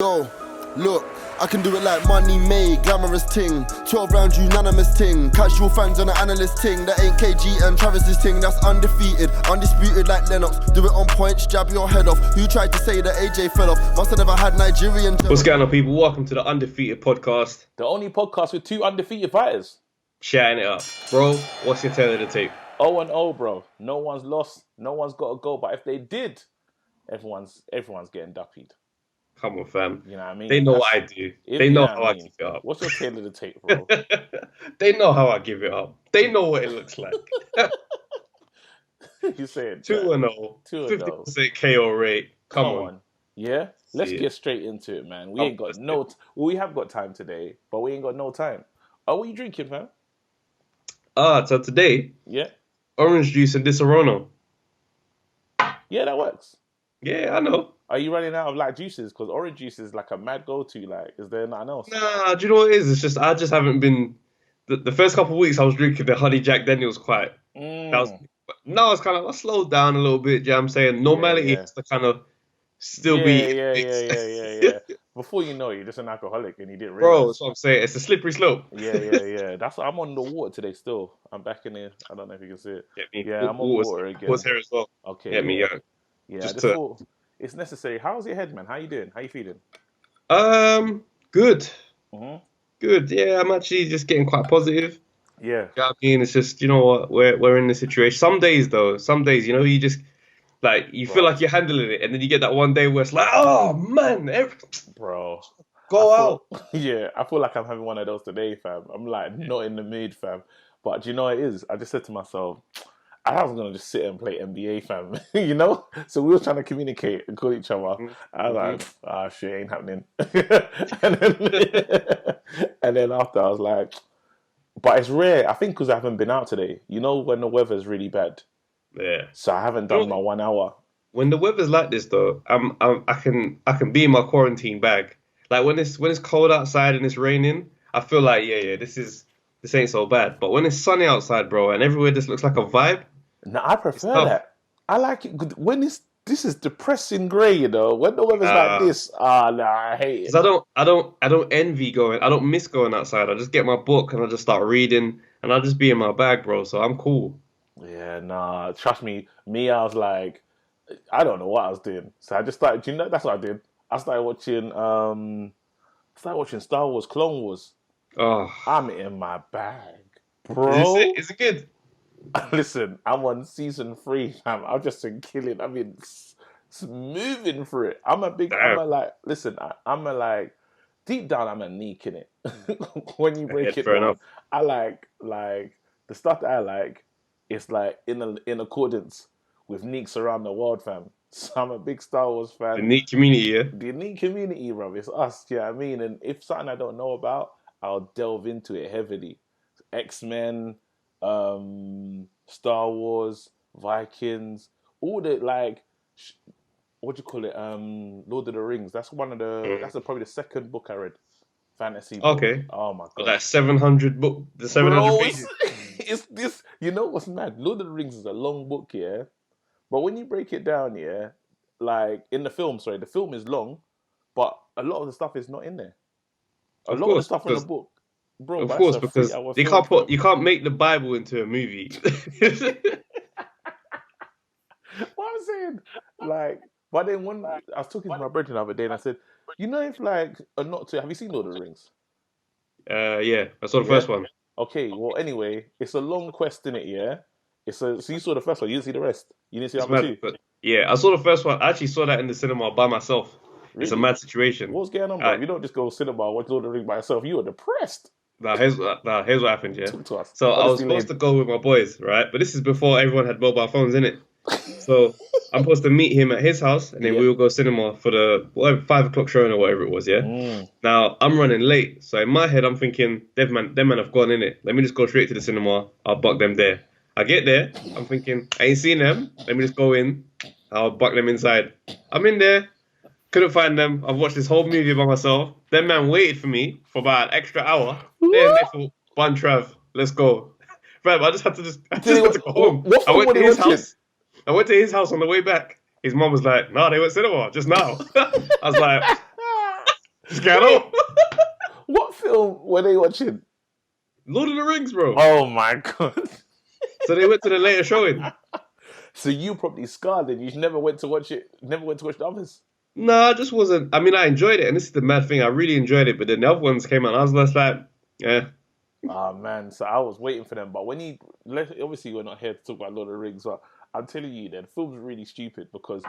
Yo, look, I can do it like money made, glamorous ting. 12 rounds unanimous ting. Casual fans on an analyst ting. That ain't KG and Travis's ting. That's undefeated, undisputed like Lennox. Do it on points, jab your head off. Who tried to say that AJ fell off? Must have never had Nigerian. What's going on, people? Welcome to the Undefeated Podcast. The only podcast with two undefeated fighters. Shouting it up. Bro, what's your tail of the tape? 0-0, bro. No one's lost. No one's got a goal. But if they did, everyone's getting duppied. Come on, fam. You know what I mean? They know what I do. They know how I give it up. What's your tail of the tape, bro? They know how I give it up. They know what it looks like. You saying 2-0, 50% KO rate. Come on. Yeah? Let's get straight into it, man. We ain't got we have got time today, but we ain't got no time. Oh, what are you drinking, fam? So today, yeah, orange juice and Disaronno. Yeah, that works. Yeah, I know. Are you running out of like juices? Because orange juice is like a mad go-to. Like, is there nothing else? Nah, do you know what it is? It's just I just haven't been. The first couple of weeks I was drinking the honey Jack Daniels quite. Now it's kind of I slowed down a little bit. You know what I'm saying? Normality has to kind of still be. Yeah. Before you know it, you're just an alcoholic and you didn't realize. Bro, that's what I'm saying. It's a slippery slope. Yeah. That's I'm on the water today still. I'm back in here. I don't know if you can see it. I'm on water again. Water's here as well. Okay. Get me, yeah. Yeah, I just thought it's necessary. How's your head, man? How you doing? How you feeling? Good. Mm-hmm. Good. Yeah, I'm actually just getting quite positive. Yeah. You know what I mean? It's just, you know what, we're in this situation. Some days, you know, you just, like, you feel like you're handling it, and then you get that one day where it's like, oh, man. Bro. Go out. Yeah, I feel like I'm having one of those today, fam. I'm, like, not in the mood, fam. But do you know what it is? I just said to myself, I was going to just sit and play NBA, fam, you know? So we were trying to communicate and call each other. Mm-hmm. I was like, shit, ain't happening. and then after, I was like, but it's rare. I think because I haven't been out today. You know when the weather's really bad? Yeah. So I haven't done my 1 hour. When the weather's like this, though, I can be in my quarantine bag. Like, when it's cold outside and it's raining, I feel like, this ain't so bad. But when it's sunny outside, bro, and everywhere just looks like a vibe. No, I prefer that. I like it when this is depressing grey, you know. When the weather's like this, I hate it. 'Cause I don't envy going. I don't miss going outside. I just get my book and I just start reading, and I'll just be in my bag, bro. So I'm cool. Yeah, nah. Trust me. I was like, I don't know what I was doing. So I just started. You know, that's what I did. I started watching. Star Wars, Clone Wars. Oh, I'm in my bag, bro. Is it good? Listen, I'm on season 3, fam. I'm just killing. I mean, moving through it. Deep down, I'm a neek in it. When you break it down, I like the stuff that I like. It's like in accordance with neeks around the world, fam. So I'm a big Star Wars fan. The neek community, yeah. The neek community, bro. It's us. You know what I mean? And if something I don't know about, I'll delve into it heavily. X-Men. Star Wars, Vikings, all the what do you call it? Lord of the Rings. That's one of the. That's probably the second book I read. Fantasy book. Okay. Oh my god. That 700 book. The 700 pages. It's this. You know what's mad? Lord of the Rings is a long book, yeah. But when you break it down, yeah, like in the film. Sorry, the film is long, but a lot of the stuff is not in there. A lot of the stuff in the book. Bro, of course, because you can't make the Bible into a movie. What I'm saying, like, but then when I was talking to my brother the other day, and I said, you know, if like have you seen Lord of the Rings? Yeah, I saw the first one. Okay, well, anyway, it's a long quest in it, yeah. So you saw the first one, you didn't see the rest. You didn't see number 2. Yeah, I saw the first one. I actually saw that in the cinema by myself. Really? It's a mad situation. What's going on, bro? You don't just go cinema and watch Lord of the Rings by yourself. You are depressed. Here's what happened, yeah. Talk to us. So I was supposed to go with my boys, right? But this is before everyone had mobile phones, innit? So I'm supposed to meet him at his house, and then we will go cinema for the 5 o'clock showing or whatever it was, yeah? Now, I'm running late, so in my head, I'm thinking, them man have gone, innit? Let me just go straight to the cinema, I'll buck them there. I get there, I'm thinking, I ain't seen them, let me just go in, I'll buck them inside. I'm in there, couldn't find them. I've watched this whole movie by myself. Them man waited for me for about an extra hour. Then they thought, Bun Trav, let's go. Fam, I just had to go home. I went to his house. I went to his house on the way back. His mum was like, "No, they went cinema just now." I was like, Scandal. What film were they watching? Lord of the Rings, bro. Oh my god! So they went to the later showing. So you probably scarred and you never went to watch it. Never went to watch the others. No, I just wasn't. I mean, I enjoyed it, and this is the mad thing. I really enjoyed it, but then the other ones came out, and I was just like, yeah. Oh man, so I was waiting for them, but obviously we're not here to talk about Lord of the Rings, but I'm telling you, the film's really stupid because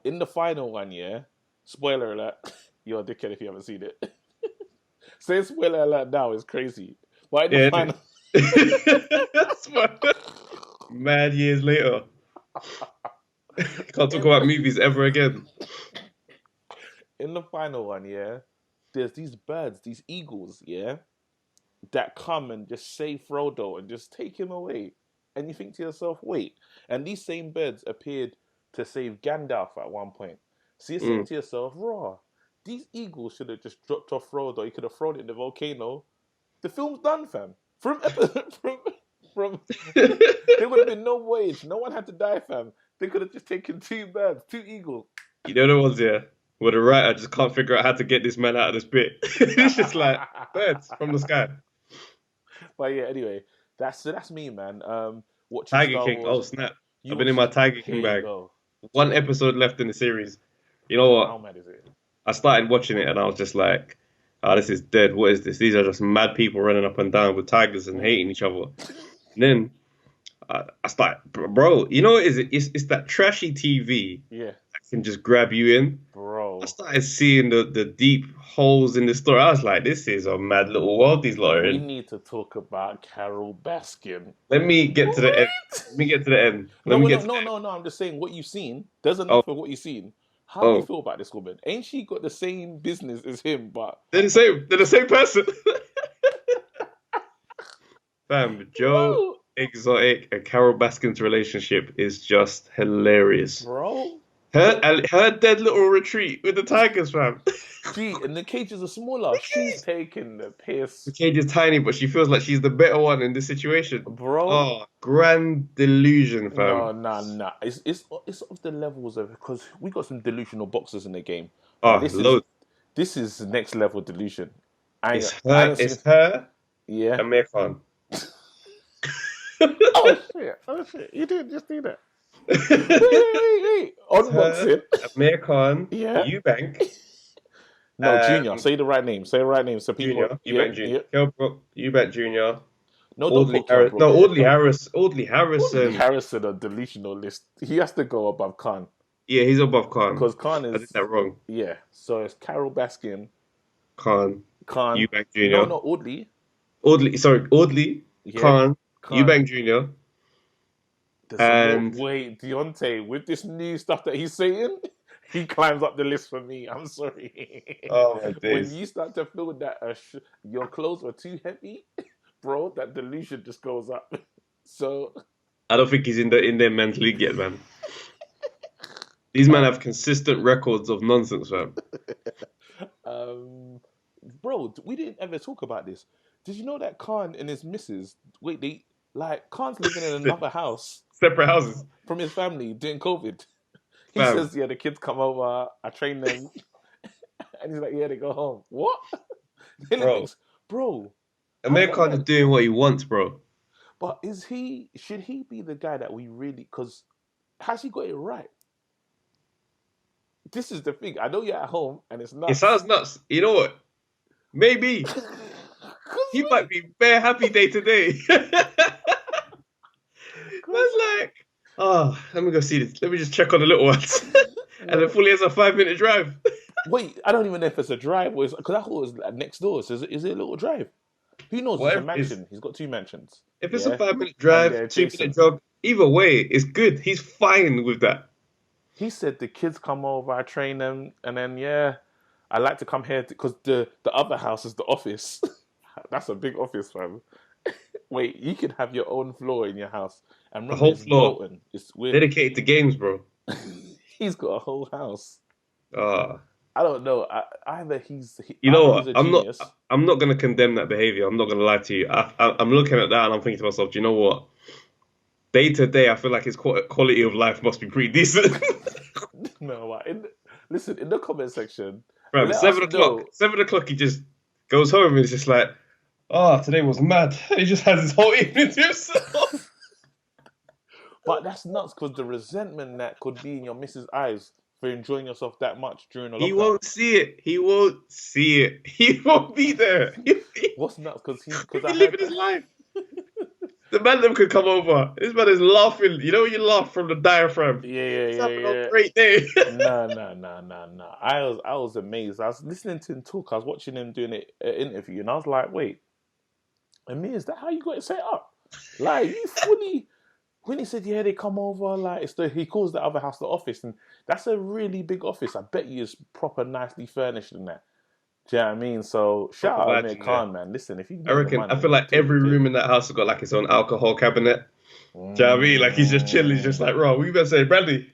in the final one, yeah, spoiler alert, you're a dickhead if you haven't seen it. Saying spoiler alert now is crazy, but in the final, mad years later, can't talk about movies ever again. In the final one, yeah, there's these birds, these eagles, yeah, that come and just save Frodo and just take him away. And you think to yourself, wait, and these same birds appeared to save Gandalf at one point. So you're saying to yourself, raw, these eagles should have just dropped off Frodo. He could have thrown it in the volcano. The film's done, fam. From there would have been no voyage. No one had to die, fam. They could have just taken two birds, two eagles. You know the ones, yeah, where the writer just can't figure out how to get this man out of this bit. It's just like birds from the sky. But yeah, anyway, that's me, man. Watching Tiger Star King. Wars. Oh snap! I've been in my Tiger King bag. Go. One episode left in the series. You know what? How mad is it? I started watching it and I was just like, oh, this is dead. What is this? These are just mad people running up and down with tigers and hating each other. And then I started, bro, you know what it is? It's that trashy TV that can just grab you in. Bro. I started seeing the deep holes in the story. I was like, this is a mad little world these lot are in. We need to talk about Carol Baskin. Let me get to the end. Let me get to the end. No. I'm just saying what you've seen. There's enough of what you've seen. How do you feel about this woman? Ain't she got the same business as him? But they're the same person. Fam, Joe Exotic and Carol Baskin's relationship is just hilarious, bro. Her dead little retreat with the tigers, fam. Gee, and the cages are smaller. She's taking the piss. The cage is tiny, but she feels like she's the better one in this situation, bro. Oh, grand delusion, fam. No. It's of the levels of, because we got some delusional boxers in the game. Oh, this is next level delusion. It's her. Yeah. Amir Khan. Oh shit! You didn't just do that. Wait. Unboxing. Amir Khan. Yeah. Eubank. No, Junior. Say the right name. So people. Eubank Junior. Eubank Jr. No, Audley Harris. No, Audley Harrison. Audley Harrison on delusional list. He has to go above Khan. Yeah, he's above Khan. Because Khan is. I did that wrong. Yeah. So it's Carol Baskin. Khan. Eubank Jr. No, Audley. Audley. Yeah. Khan. Eubank Jr. Wait, Deontay, with this new stuff that he's saying, he climbs up the list for me. I'm sorry. Oh my days. When you start to feel that your clothes are too heavy, bro, that delusion just goes up. So I don't think he's in their mental league yet, man. These men have consistent records of nonsense, man. Bro, we didn't ever talk about this. Did you know that Khan and his missus, Khan's living in another house. Separate houses. From his family during COVID. He says, the kids come over, I train them. And he's like, they go home. What? Bro. Amir Khan is doing what he wants, bro. But should he be the guy that we really, because has he got it right? This is the thing. I know you're at home and it's nuts. It sounds nuts. You know what? Maybe. He might be bare happy day to day. Man's like, let me go see this. Let me just check on the little ones. And then fully has a 5-minute drive. Wait, I don't even know if it's a drive. Because I thought it was next door. So is it a little drive? Who knows? It's a mansion. He's got 2 mansions. If it's a 5-minute drive, 2-minute jog, either way, it's good. He's fine with that. He said the kids come over, I train them, and then, I like to come here because the other house is the office. That's a big office, fam. Wait, you can have your own floor in your house. And the whole floor. It's weird. Dedicated to games, bro. He's got a whole house. I don't know. Either he's I'm not gonna condemn that behavior. I'm not gonna lie to you. I'm looking at that and I'm thinking to myself, do you know what? Day to day, I feel like his quality of life must be pretty decent. No, listen, in the comment section, Bro, Let us 7 o'clock. know. 7 o'clock, he just goes home and it's just like, oh, today was mad. He just has his whole evening to himself. But that's nuts because the resentment that could be in your missus' eyes for enjoying yourself that much during a He lockout. won't see it. He won't see it. He won't be there. What's nuts? Because He'll I be heard living his life. The man them could come over. This man is laughing. You know when you laugh from the diaphragm? He's having a great day. No. I was amazed. I was listening to him talk. I was watching him doing an interview, and I was like, wait, Amir, is that how you got it set up? Like, you fully... When he said, yeah, they come over, like, he calls the other house the office, and that's a really big office. I bet you it's proper nicely furnished and that. Do you know what I mean? So, shout out Amir Khan, man. Listen, if you I reckon, I feel like every room in that house has got like its own alcohol cabinet. Do you know what I mean? Like, he's just chilling, he's just like, bro, we better say, Bradley.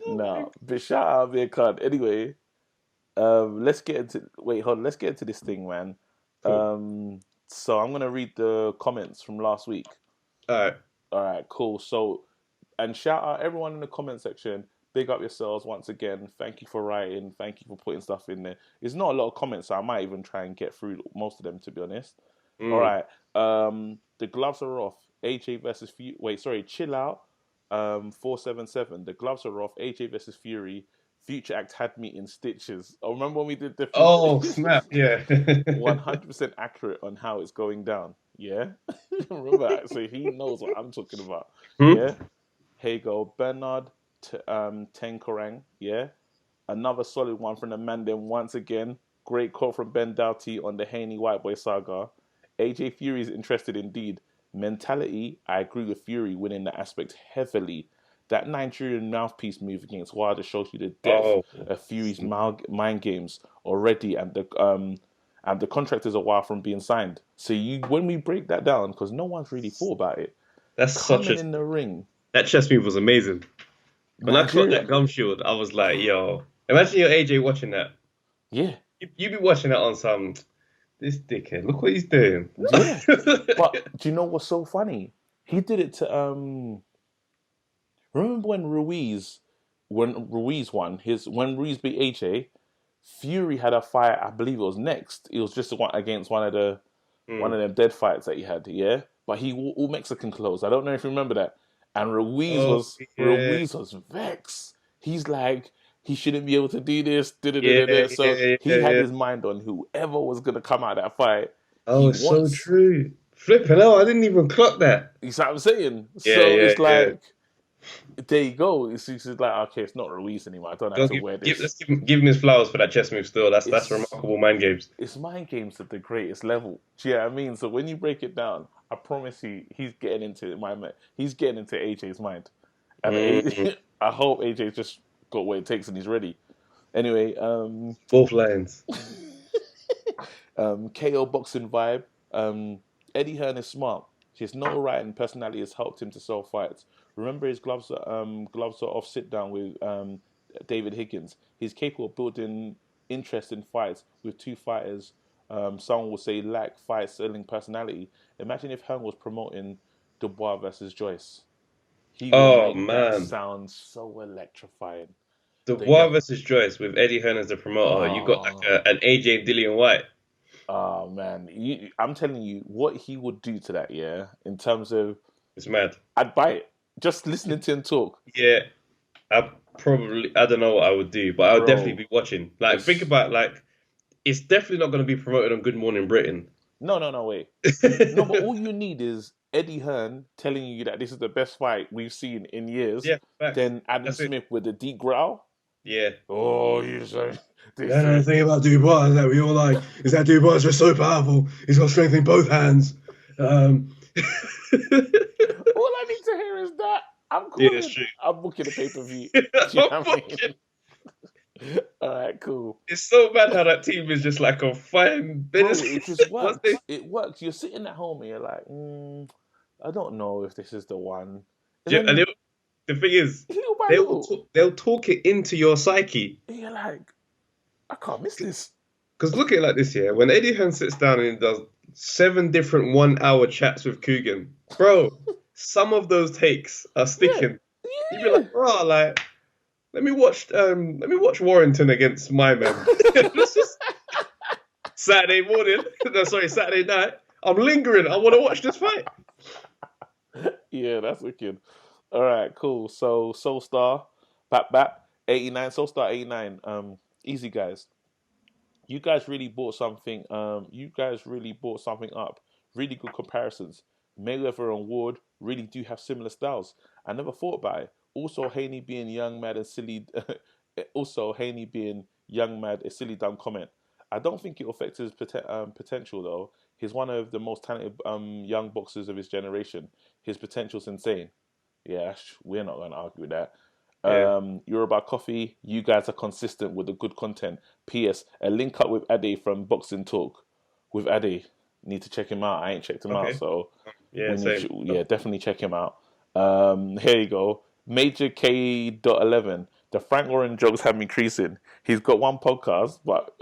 No, but shout out Amir Khan. Anyway, let's get into this thing, man. Cool. So I'm gonna read the comments from last week. All right, cool. So, and shout out everyone in the comment section. Big up yourselves once again. Thank you for writing. Thank you for putting stuff in there. It's not a lot of comments, so I might even try and get through most of them, to be honest. All right. The gloves are off. AJ versus Fury. Wait, sorry. Chill out. 477. The gloves are off. AJ versus Fury. Future Act had me in stitches. I remember when we did the... Oh, snap, yeah. 100% accurate on how it's going down. Yeah? Remember that? So he knows what I'm talking about. Yeah? Here you go. Bernard Tenkorang. Yeah? Another solid one from the man then once again. Great quote from Ben Doughty on the Haney White Boy saga. AJ Fury is interested indeed. Mentality, I agree with Fury winning the aspect heavily. That Nigerian mouthpiece move against Wilder shows you the depth of Fury's mind games already, and the contract is a while from being signed. So when we break that down, because no one's really thought about it, that's coming in the ring. That chest move was amazing. When I caught that gum shield, I was like, yo, imagine you're AJ watching that. Yeah. You be watching that on some, this dickhead, look what he's doing. Yeah. But do you know what's so funny? He did it to remember when Ruiz won when Ruiz beat AJ, Fury had a fight, I believe it was next. It was just against one of them dead fights that he had, yeah? But he all Mexican clothes. I don't know if you remember that. And Ruiz was vexed. He's like, he shouldn't be able to do this. So he had his mind on whoever was gonna come out of that fight. Oh, it's so true. Flipping hell, I didn't even clock that. You see what I'm saying? It's like, there you go. It's like, okay, it's not Ruiz anymore. I don't have to wear this. Let's give him his flowers for that chest move still. That's remarkable mind games. It's mind games at the greatest level. Do you know what I mean? So when you break it down, I promise you, he's getting into AJ's mind. And I hope AJ's just got what it takes and he's ready. Anyway, both lines. KO boxing vibe. Eddie Hearn is smart. His no writing personality has helped him to sell fights. Remember his gloves are off sit down with David Higgins. He's capable of building interest in fights with two fighters. Someone will say lack fight selling personality. Imagine if Hearn was promoting Dubois versus Joyce. He would make that sound so electrifying. Dubois versus Joyce with Eddie Hearn as the promoter. You got like an AJ Dillian White. Oh man, I'm telling you what he would do to that. Yeah, in terms of, it's mad. I'd buy it. Just listening to him talk. Yeah, I don't know what I would do, but I would definitely be watching. Like, think about, like, it's definitely not going to be promoted on Good Morning Britain. No, wait. No, but all you need is Eddie Hearn telling you that this is the best fight we've seen in years. Yeah, facts. Then Adam Smith with the deep growl. Yeah. Oh, you say. The thing about Dubois that we all like is that Dubois is just so powerful. He's got strength in both hands. All I need to hear is that I'm booking a pay-per-view. All right, cool. It's so bad how that team is just like a fine. Bro, it just works. It works. You're sitting at home and you're like, I don't know if this is the one. And the thing is, they'll talk it into your psyche. And you're like, I can't miss this. Because look at it like this, yeah. When Eddie Hearn sits down and he does 7 different 1-hour chats with Coogan, bro, some of those takes are sticking. Yeah. You'd be like, bro, like, let me watch Warrington against my man. This is Saturday morning. No, sorry, Saturday night. I'm lingering. I want to watch this fight. Yeah, that's wicked. All right, cool. So Soulstar, Bap 89, Soulstar 89. Easy guys. You guys really bought something. You guys really bought something up. Really good comparisons. Mayweather and Ward really do have similar styles. I never thought about it. Also, Haney being young, mad, and silly. Also, Haney being young, mad, a silly, dumb comment. I don't think it affects his potential though. He's one of the most talented young boxers of his generation. His potential's insane. Yeah, we're not going to argue with that. Yeah. You're about coffee. You guys are consistent with the good content. P.S. A link up with Ade from Boxing Talk. With Ade, need to check him out. I ain't checked him out, Okay. so Yeah, same. definitely check him out. Here you go. Major K.11. The Frank Warren jokes have been increasing. He's got one podcast, but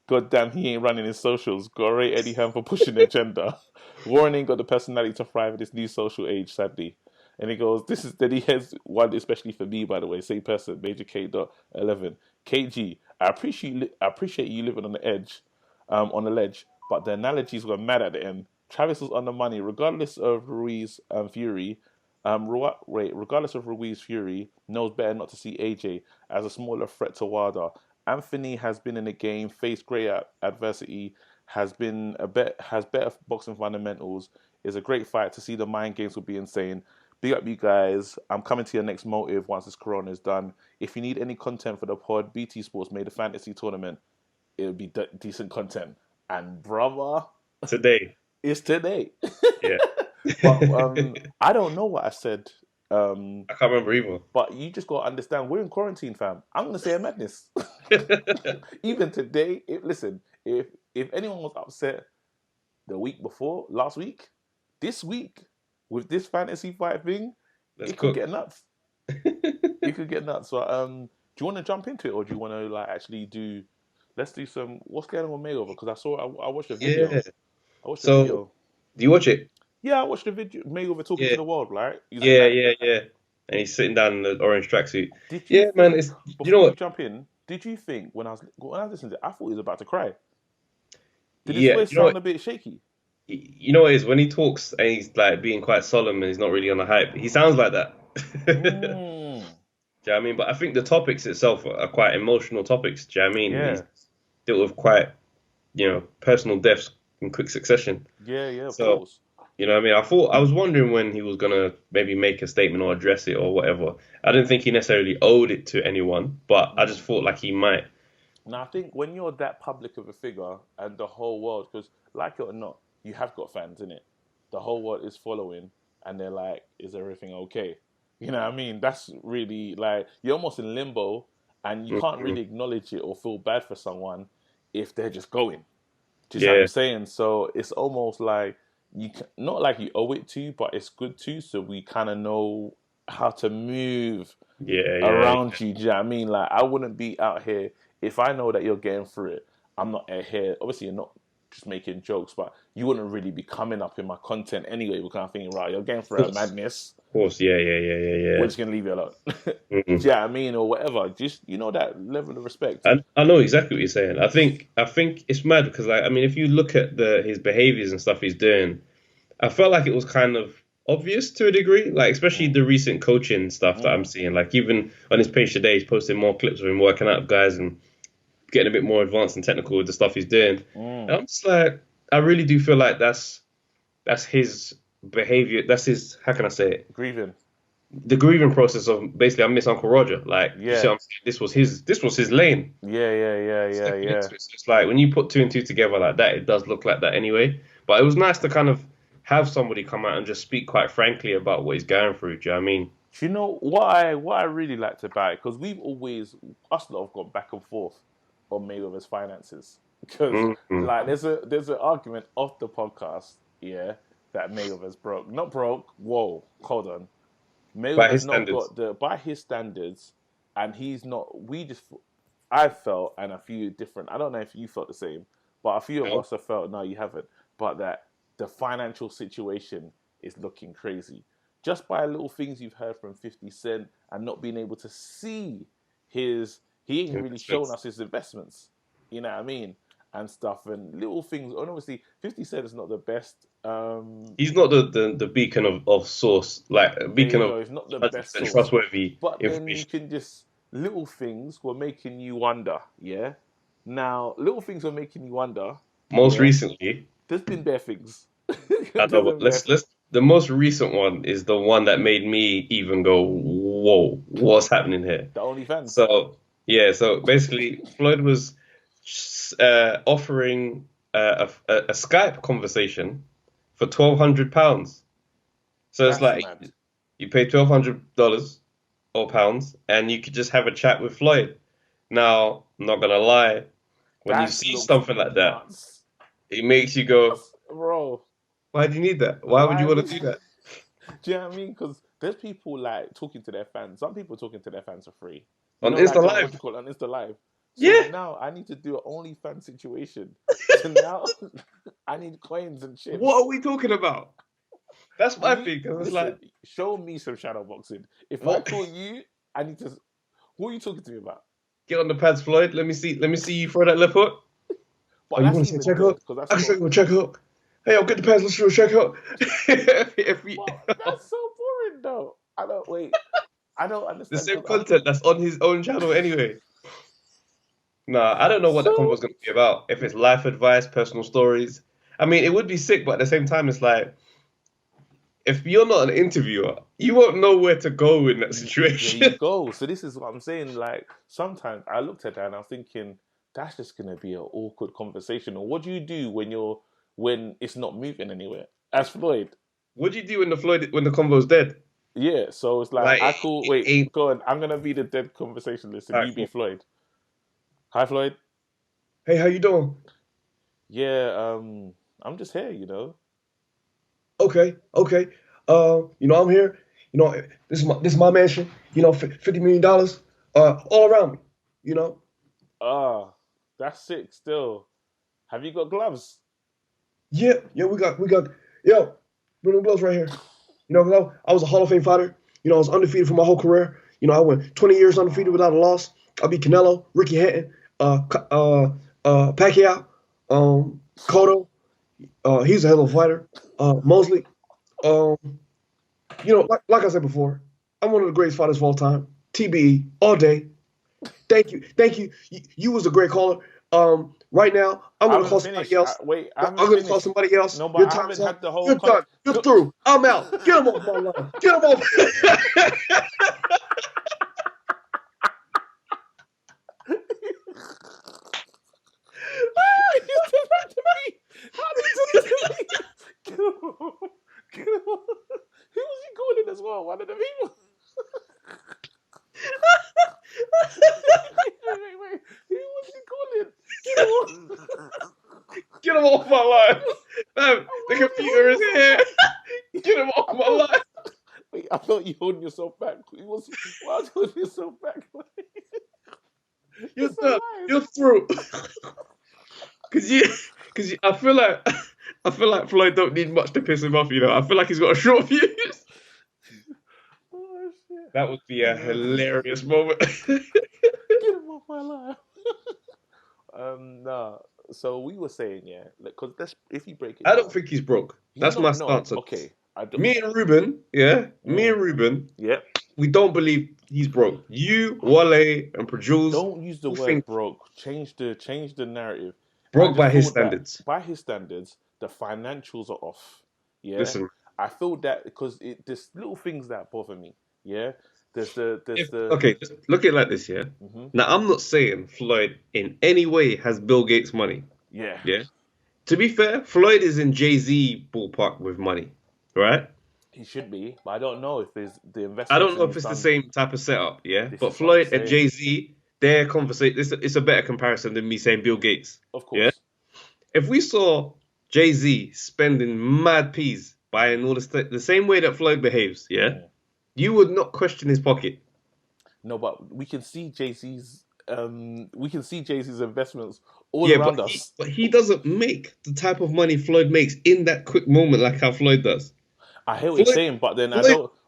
goddamn, he ain't running his socials. Got to rate Eddie Hearn for pushing the agenda. Warren ain't got the personality to thrive in this new social age, sadly. And he goes, this is that he has one especially for me, by the way. Same person, Major K.11. KG, I appreciate you living on the edge, on the ledge, but the analogies were mad at the end. Travis was on the money, regardless of Ruiz Fury. Regardless of Ruiz Fury, knows better not to see AJ as a smaller threat to Wilder. Anthony has been in the game, faced great adversity, has better boxing fundamentals. Is a great fight. To see the mind games would be insane. Big up you guys. I'm coming to your next motive once this corona is done. If you need any content for the pod, BT Sports made a fantasy tournament. It'll be decent content. And brother, Today. it's today. Yeah. But I don't know what I said. I can't remember either. But you just got to understand, we're in quarantine, fam. I'm going to say a madness. Even today, if anyone was upset the week before, last week, this week, with this fantasy fight thing, could get nuts. It could get nuts. So, do you want to jump into it, or do you want to let's do some, what's going on with Mayweather? Because I watched the video. Yeah. I watched the video. Do you watch it? Yeah, I watched the video. Mayweather talking to the world, right? Yeah. And he's sitting down in the orange tracksuit. Man, it's, before you know what? you jump in, did you think when I was listening to it, I thought he was about to cry? Did his Yeah, voice sound a bit shaky? You know what it is? When he talks and he's like being quite solemn and he's not really on the hype, he sounds like that. Do you know what I mean? But I think the topics itself are quite emotional topics. Do you know what I mean? Yeah. He's dealt with quite, personal deaths in quick succession. Yeah, of course. You know what I mean? I was wondering when he was gonna maybe make a statement or address it or whatever. I didn't think he necessarily owed it to anyone, but I just thought like he might. Now, I think when you're that public of a figure and the whole world, because like it or not, you have got fans in it. The whole world is following, and they're like, "Is everything okay?" You know what I mean? That's really like you're almost in limbo, and you can't really acknowledge it or feel bad for someone if they're just going. Do you see what I'm saying? So it's almost like not like you owe it to, but it's good to, so we kind of know how to move around you. Do you know what I mean? Like, I wouldn't be out here if I know that you're getting through it. I'm not here. Obviously, you're not just making jokes, but you wouldn't really be coming up in my content anyway. We're kind of thinking, right, you're getting through a madness. Of course, yeah. We're just gonna leave you alone. Do you know what I mean, or whatever? Just that level of respect. I know exactly what you're saying. I think it's mad because if you look at his behaviors and stuff he's doing, I felt like it was kind of obvious to a degree, like especially the recent coaching stuff that I'm seeing. Like even on his page today, he's posting more clips of him working out with guys and getting a bit more advanced and technical with the stuff he's doing. And I'm just like, I really do feel like that's his behavior. That's his, how can I say it? Grieving. The grieving process of basically, I miss Uncle Roger. Like, you see what I'm saying? This was his lane. Yeah. It's like when you put two and two together like that, it does look like that anyway. But it was nice to kind of have somebody come out and just speak quite frankly about what he's going through. Do you know what I mean? Do you know what I really liked about it? Because we've always, us lot have gone back and forth on Mayweather's finances. Because like there's an argument off the podcast, that Mayweather's broke. Not broke. Whoa, hold on. Mayweather's not got by his standards, and he's not. I felt, and a few different. I don't know if you felt the same, but a few of us have felt. No, you haven't. But that the financial situation is looking crazy. just by little things you've heard from 50 Cent and not being able to see he ain't really shown us his investments. You know what I mean? And stuff and little things. And obviously, 50 Cent is not the best. He's not the beacon of source, like a beacon of He's not the best source. trustworthy but information. Then you can just little things were making you wonder. Yeah. Now, little things were making you wonder. Most recently, there's been bare things. I know, but let's. The most recent one is the one that made me even go, "Whoa, what's happening here?" The OnlyFans. So basically, Floyd was offering a Skype conversation for £1,200. So it's like mad. You pay $1,200 or pounds, and you could just have a chat with Floyd. Now, I'm not gonna lie, when you see something like that, it makes you go, bro. Why do you need that? Why would you want to do that? Do you know what I mean? Because there's people like talking to their fans. Some people talking to their fans for free. On Insta Live. What you call it? On Insta Live. So yeah. Now I need to do an OnlyFans situation. So now I need coins and shit. What are we talking about? That's my thing. It's like, show me some shadow boxing. If I call you, I need to. Who are you talking to me about? Get on the pads, Floyd. Let me see you throw that left hook. But you want to say check hook? I can show you a check hook. Hey, I'll get the pads. Let's do a check hook. That's so boring, though. I don't understand. The same content that's on his own channel anyway. Nah, I don't know what that convo is going to be about. If it's life advice, personal stories. I mean, it would be sick, but at the same time, it's like, if you're not an interviewer, you won't know where to go in that situation. There you go. So this is what I'm saying. Like, sometimes I looked at that and I was thinking, that's just going to be an awkward conversation. Or what do you do when it's not moving anywhere? As Floyd. What do you do when the convo's dead? Yeah, so it's like go on. I'm going to be the dead conversationalist and you be Floyd. Hi, Floyd. Hey, how you doing? Yeah, I'm just here, Okay. I'm here. This is my mansion. $50 million, all around me. That's sick. Still, have you got gloves? Yeah. We got. Yo, bring the gloves right here. I was a Hall of Fame fighter. I was undefeated for my whole career. I went 20 years undefeated without a loss. I beat Canelo, Ricky Hatton, Pacquiao, Cotto. He's a hell of a fighter. Mosley. Like I said before, I'm one of the greatest fighters of all time. TBE, all day. Thank you. You was a great caller. Right now, I'm going to call somebody else. I'm going to call somebody else. No, but your I time's haven't up. had the whole... You're done. You're through. I'm out. Get him off my line. Get him off. Who was he calling as well? One of the people. Wait. Who was he calling? Get him off my line. Man, the computer is here. Get him off my line. Wait, I thought you holding yourself back. Why was you holding yourself back? You're done. You're through. Cause I feel like Floyd don't need much to piss him off. I feel like he's got a short fuse. Oh shit! That would be a hilarious moment. Get him off my line. Nah. So we were saying, because if you break it, I don't think he's broke. That's my stance. Okay. Me and Ruben, yeah, we don't believe he's broke. You, Wale, and Produce. Don't use the word broke. Change the narrative. Broke by his standards. By his standards, the financials are off. Yeah. Listen, I feel that because there's little things that bother me. Yeah. Okay, just look at it like this, yeah? Mm-hmm. Now, I'm not saying Floyd in any way has Bill Gates' money. Yeah. Yeah? To be fair, Floyd is in Jay-Z ballpark with money, right? He should be, but I don't know if there's the investment. I don't know if it's the same type of setup, yeah? But Floyd and Jay-Z, their conversation, it's a better comparison than me saying Bill Gates. Of course. Yeah? If we saw Jay-Z spending mad peas buying all the same way that Floyd behaves, yeah? You would not question his pocket. No, but we can see Jay-Z's investments all around us. But he doesn't make the type of money Floyd makes in that quick moment like how Floyd does. I hear what you're saying, but then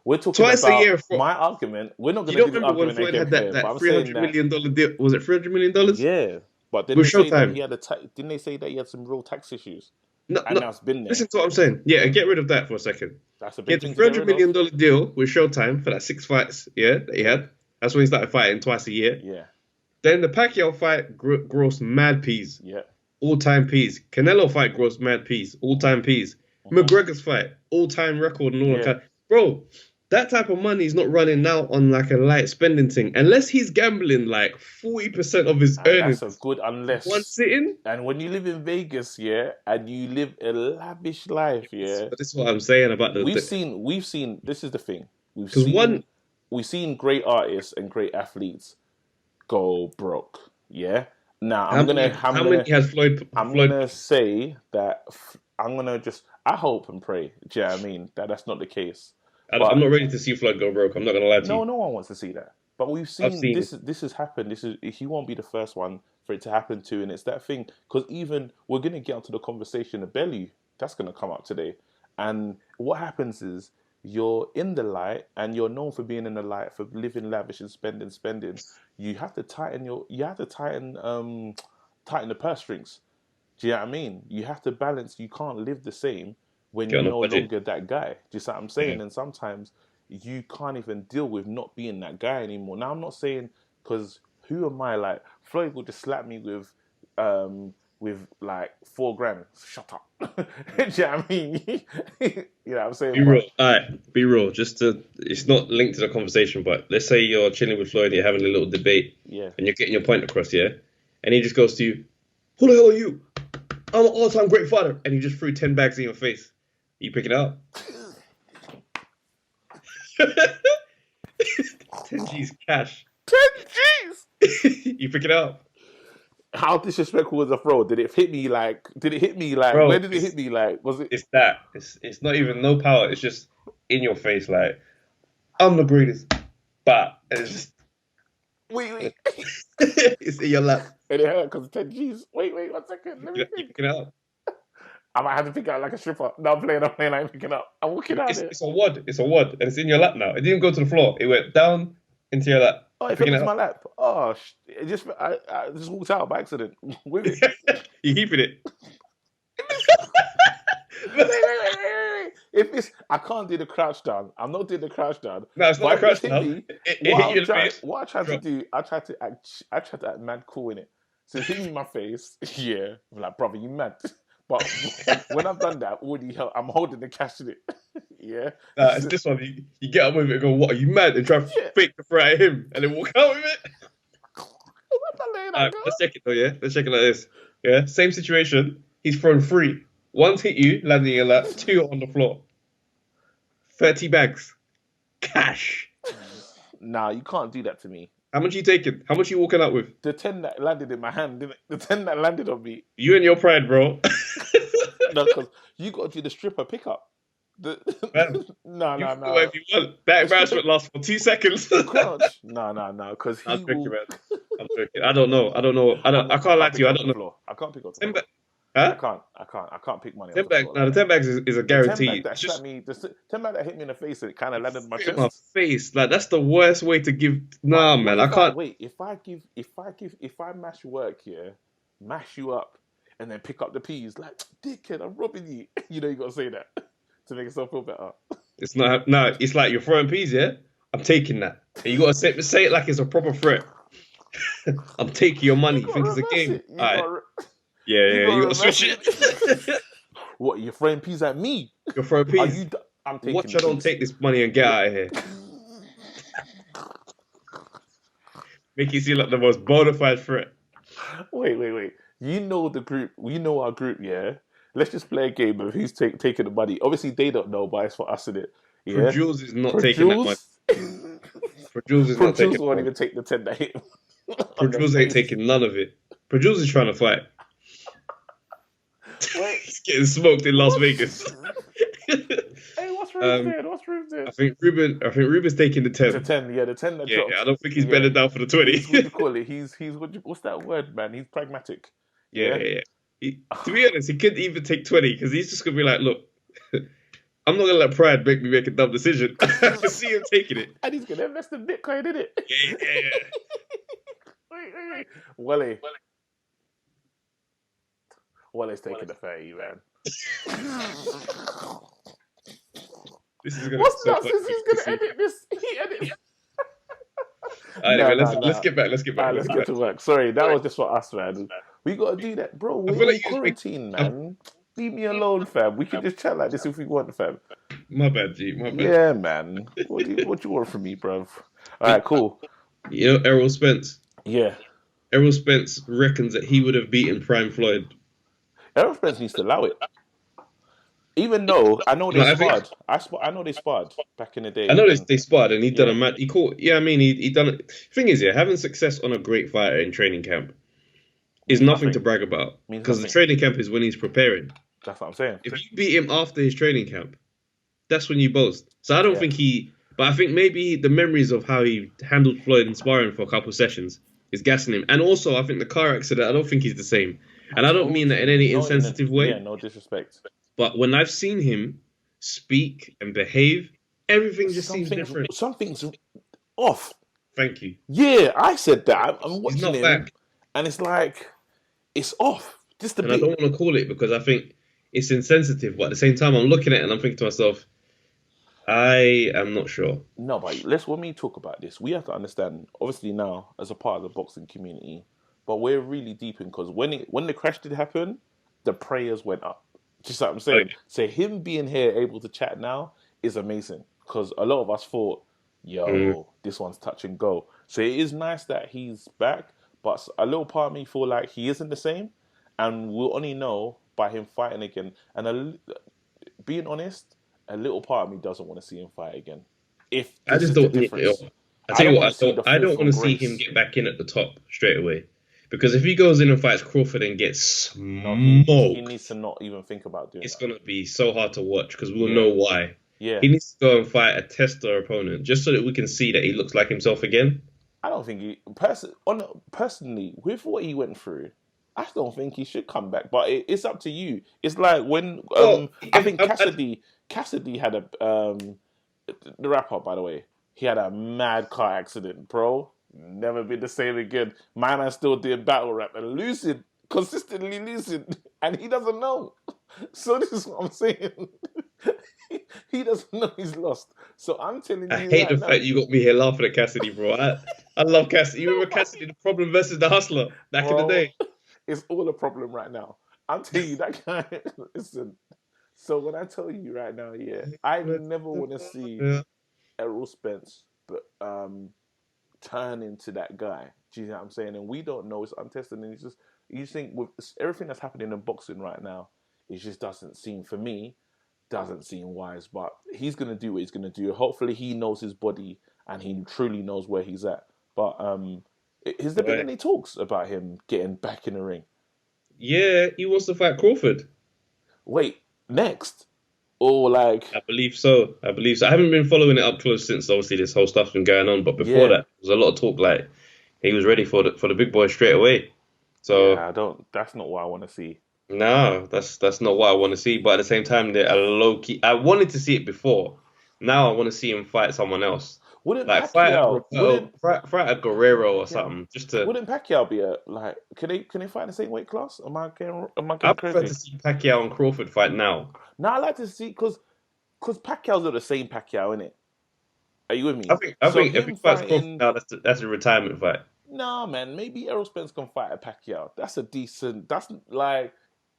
we're talking twice about a year my argument. We're not going You to don't do the remember when argument Floyd again had here, that but I'm $300 saying million deal? Was it $300 million? Yeah, but then with they say that Showtime. he had didn't they say that he had some real tax issues? No, And that's been there. listen to what I'm saying. Yeah, get rid of that for a second. That's a He had big a thing to $300 get rid million deal with Showtime for that 6 fights, that he had. That's when he started fighting twice a year. Yeah. Then the Pacquiao fight grossed mad peas. Yeah. All-time peas. Canelo fight grossed mad peas. All-time peas. McGregor's fight. All-time record and all that kind. Bro, that type of money is not running now on like a light spending thing. Unless he's gambling like 40% of his earnings. That's a good unless. One sitting. And when you live in Vegas, and you live a lavish life, But this is what I'm saying about the... We've seen, this is the thing. We've seen great artists and great athletes go broke, Now, how many has Floyd... I'm going to say that I'm going to just... I hope and pray, do you know what I mean, that's not the case. I'm not ready to see Floyd go broke. I'm not going to lie to you. No one wants to see that. But we've seen this has happened. He won't be the first one for it to happen to, and it's that thing. Because even we're going to get onto the conversation of Bellew. That's going to come up today. And what happens is you're in the light, and you're known for being in the light, for living lavish and spending. You have to tighten the purse strings. Do you know what I mean? You have to balance. You can't live the same when you're no longer that guy. Do you see what I'm saying? Yeah. And sometimes you can't even deal with not being that guy anymore. Now, I'm not saying, because who am I? Like, Floyd would just slap me with like $4,000. Shut up. Do you know what I mean? You know what I'm saying? Be real. All right, be real. It's not linked to the conversation, but let's say you're chilling with Floyd and you're having a little debate. Yeah. And you're getting your point across, and he just goes to you, who the hell are you? I'm an all-time great fighter. And he just threw 10 bags in your face. You pick it up. 10 G's cash. 10 G's? You pick it up. How disrespectful was the throw? Did it hit me like? Bro, where did it hit me like? Was it? It's that. It's not even no power. It's just in your face like, I'm the greatest. But it's just... Wait. It's in your lap. And it hurt because 10 G's. Wait, 1 second. Let me think. You pick it up. I might have to pick it up like a stripper. No, I'm playing, I ain't picking up. I'm walking out there. It's a wad, and it's in your lap now. It didn't go to the floor. It went down into your lap. Oh, it fell into my lap. Oh, I just walked out by accident with it. You keeping it? Wait. If it's, I can't do the crouch down. I'm not doing the crouch down. No, it's not a crouch down. What I tried to do, I tried to act mad cool in it. So it's hitting me in my face. Yeah, I'm like, brother, you mad? But when I've done that, I'm holding the cash in it. Yeah. It's this one. You get up with it and go, what, are you mad? And try to fake the throw at him and then walk out with it. Let's check it though, Let's check it like this. Yeah, same situation. He's thrown 3. One's hit you, landing in your lap. 2 on the floor. 30 bags. Cash. Nah, you can't do that to me. How much are you taking? How much are you walking out with? The 10 that landed in my hand, didn't it? The 10 that landed on me. You and your pride, bro. No, because you got to do the stripper pickup. No. Whatever you want. That embarrassment lasts for 2 seconds. No, because I'm joking, man. I'm joking. I don't know. I can't lie to you. I don't know. I can't pick up the floor. Huh? I can't pick money. 10 bags. No, the 10 bags is a guarantee. The 10 bag that hit me in the face, it kind of landed in my chest. My face, like that's the worst way to give. Nah, man, I can't. Wait, if I mash you up, and then pick up the peas, like dickhead, I'm robbing you. You know, you gotta say that to make yourself feel better. It's not. No, it's like you're throwing peas. Yeah, I'm taking that. And you gotta say it like it's a proper threat. I'm taking your money. You think it's a game? You gotta switch it. What, you're throwing peas at me? You're throwing peas. I'm taking Watch, I don't take this money and get out of here. Make it seem like the most bona fide threat. Wait. You know the group. We know our group, yeah? Let's just play a game of who's taking the money. Obviously, they don't know, but it's for us, isn't it? Yeah? For Jules is not taking that money. For Jules is not taking Jules won't even take the 10 that hit him. For Jules ain't taking none of it. For Jules is trying to fight. He's getting smoked in Las Vegas. Hey, what's Rubes doing? I think Ruben's taking the 10. The 10, the 10 that dropped. I don't think he's better down for the 20. What do you call it? He's what's that word, man? He's pragmatic. Yeah. To be honest, he couldn't even take 20 because he's just gonna be like, look, I'm not gonna let pride make me make a dumb decision. I can see him taking it. And he's gonna invest in Bitcoin, isn't it? Yeah. Wally's taking the 30, man. This is gonna What's so nuts is he's gonna edit this. He edits. Anyway, let's get back. Let's get back. Right, let's get to work. Sorry, that was just for us, man. We gotta do that, bro. We're in quarantine, man. Leave me alone, fam. We can just chat like this if we want, fam. My bad, G. My bad. Yeah, man. What do you want from me, bro? All right, cool. You know Errol Spence? Yeah. Errol Spence reckons that he would have beaten Prime Floyd. Errol Spence needs to allow it. Even though I know they sparred. I know they sparred back in the day. I know they sparred and he done a mad. He caught. Yeah, I mean, he done it. Thing is, having success on a great fighter in training camp is nothing to brag about, because the training camp is when he's preparing. That's what I'm saying. If you beat him after his training camp, that's when you boast. So I don't think but I think maybe the memories of how he handled Floyd in sparring for a couple of sessions is gassing him. And also, I think the car accident, I don't think he's the same. And I don't mean that in any insensitive way. Yeah, no disrespect. But when I've seen him speak and behave, everything just seems different. Something's off. Thank you. Yeah, I said that. I'm watching him, back. And it's like, it's off. Just a bit. I don't want to call it because I think it's insensitive. But at the same time, I'm looking at it and I'm thinking to myself, I am not sure. No, but when we talk about this, we have to understand, obviously now, as a part of the boxing community, but we're really deep in, because when the crash did happen, the prayers went up. Just like I'm saying. Okay. So him being here, able to chat now, is amazing. Because a lot of us thought, this one's touch and go. So it is nice that he's back, but a little part of me feel like he isn't the same. And we'll only know by him fighting again. And being honest, a little part of me doesn't want to see him fight again. I just don't. I tell you what, I don't want to see him get back in at the top straight away. Because if he goes in and fights Crawford and gets smoked, he needs to not even think about doing it's going to be so hard to watch, because we'll know why. Yeah. He needs to go and fight a tester opponent just so that we can see that he looks like himself again. I don't think he... Personally, with what he went through, I don't think he should come back. But it's up to you. It's like when... I think Cassidy had a... the rapper, by the way, he had a mad car accident, bro. Never been the same again. My man still doing battle rap and losing, consistently losing, and he doesn't know. So this is what I'm saying. He doesn't know he's lost. So I'm telling you, I hate the fact you got me here laughing at Cassidy, bro. I love Cassidy. You remember Cassidy, the Problem versus the Hustler back in the day? It's all a problem right now. I'm telling you, that guy. Listen. So when I tell you right now, I never want to see Errol Spence, but turn into that guy. Do you know what I'm saying? And we don't know. It's untested. And it's just, you think with everything that's happening in boxing right now, it just doesn't seem wise. But he's going to do what he's going to do. Hopefully he knows his body and he truly knows where he's at. But has there been any talks about him getting back in the ring? Yeah, he wants to fight Crawford. Wait, next? Or like... I believe so. I haven't been following it up close since obviously this whole stuff's been going on. But before that, there was a lot of talk like he was ready for the big boy straight away. So that's not what I want to see. No, that's not what I want to see. But at the same time, they're a low key. I wanted to see it before. Now I want to see him fight someone else. Wouldn't fight a Guerrero or something? Just to. Wouldn't Pacquiao be Can they fight in the same weight class? I prefer to see Pacquiao and Crawford fight now. No, I like to see because Pacquiao's not the same Pacquiao, innit? Are you with me? I think if he fights Crawford now, that's a retirement fight. Nah, man. Maybe Errol Spence can fight a Pacquiao. That's a decent. That's like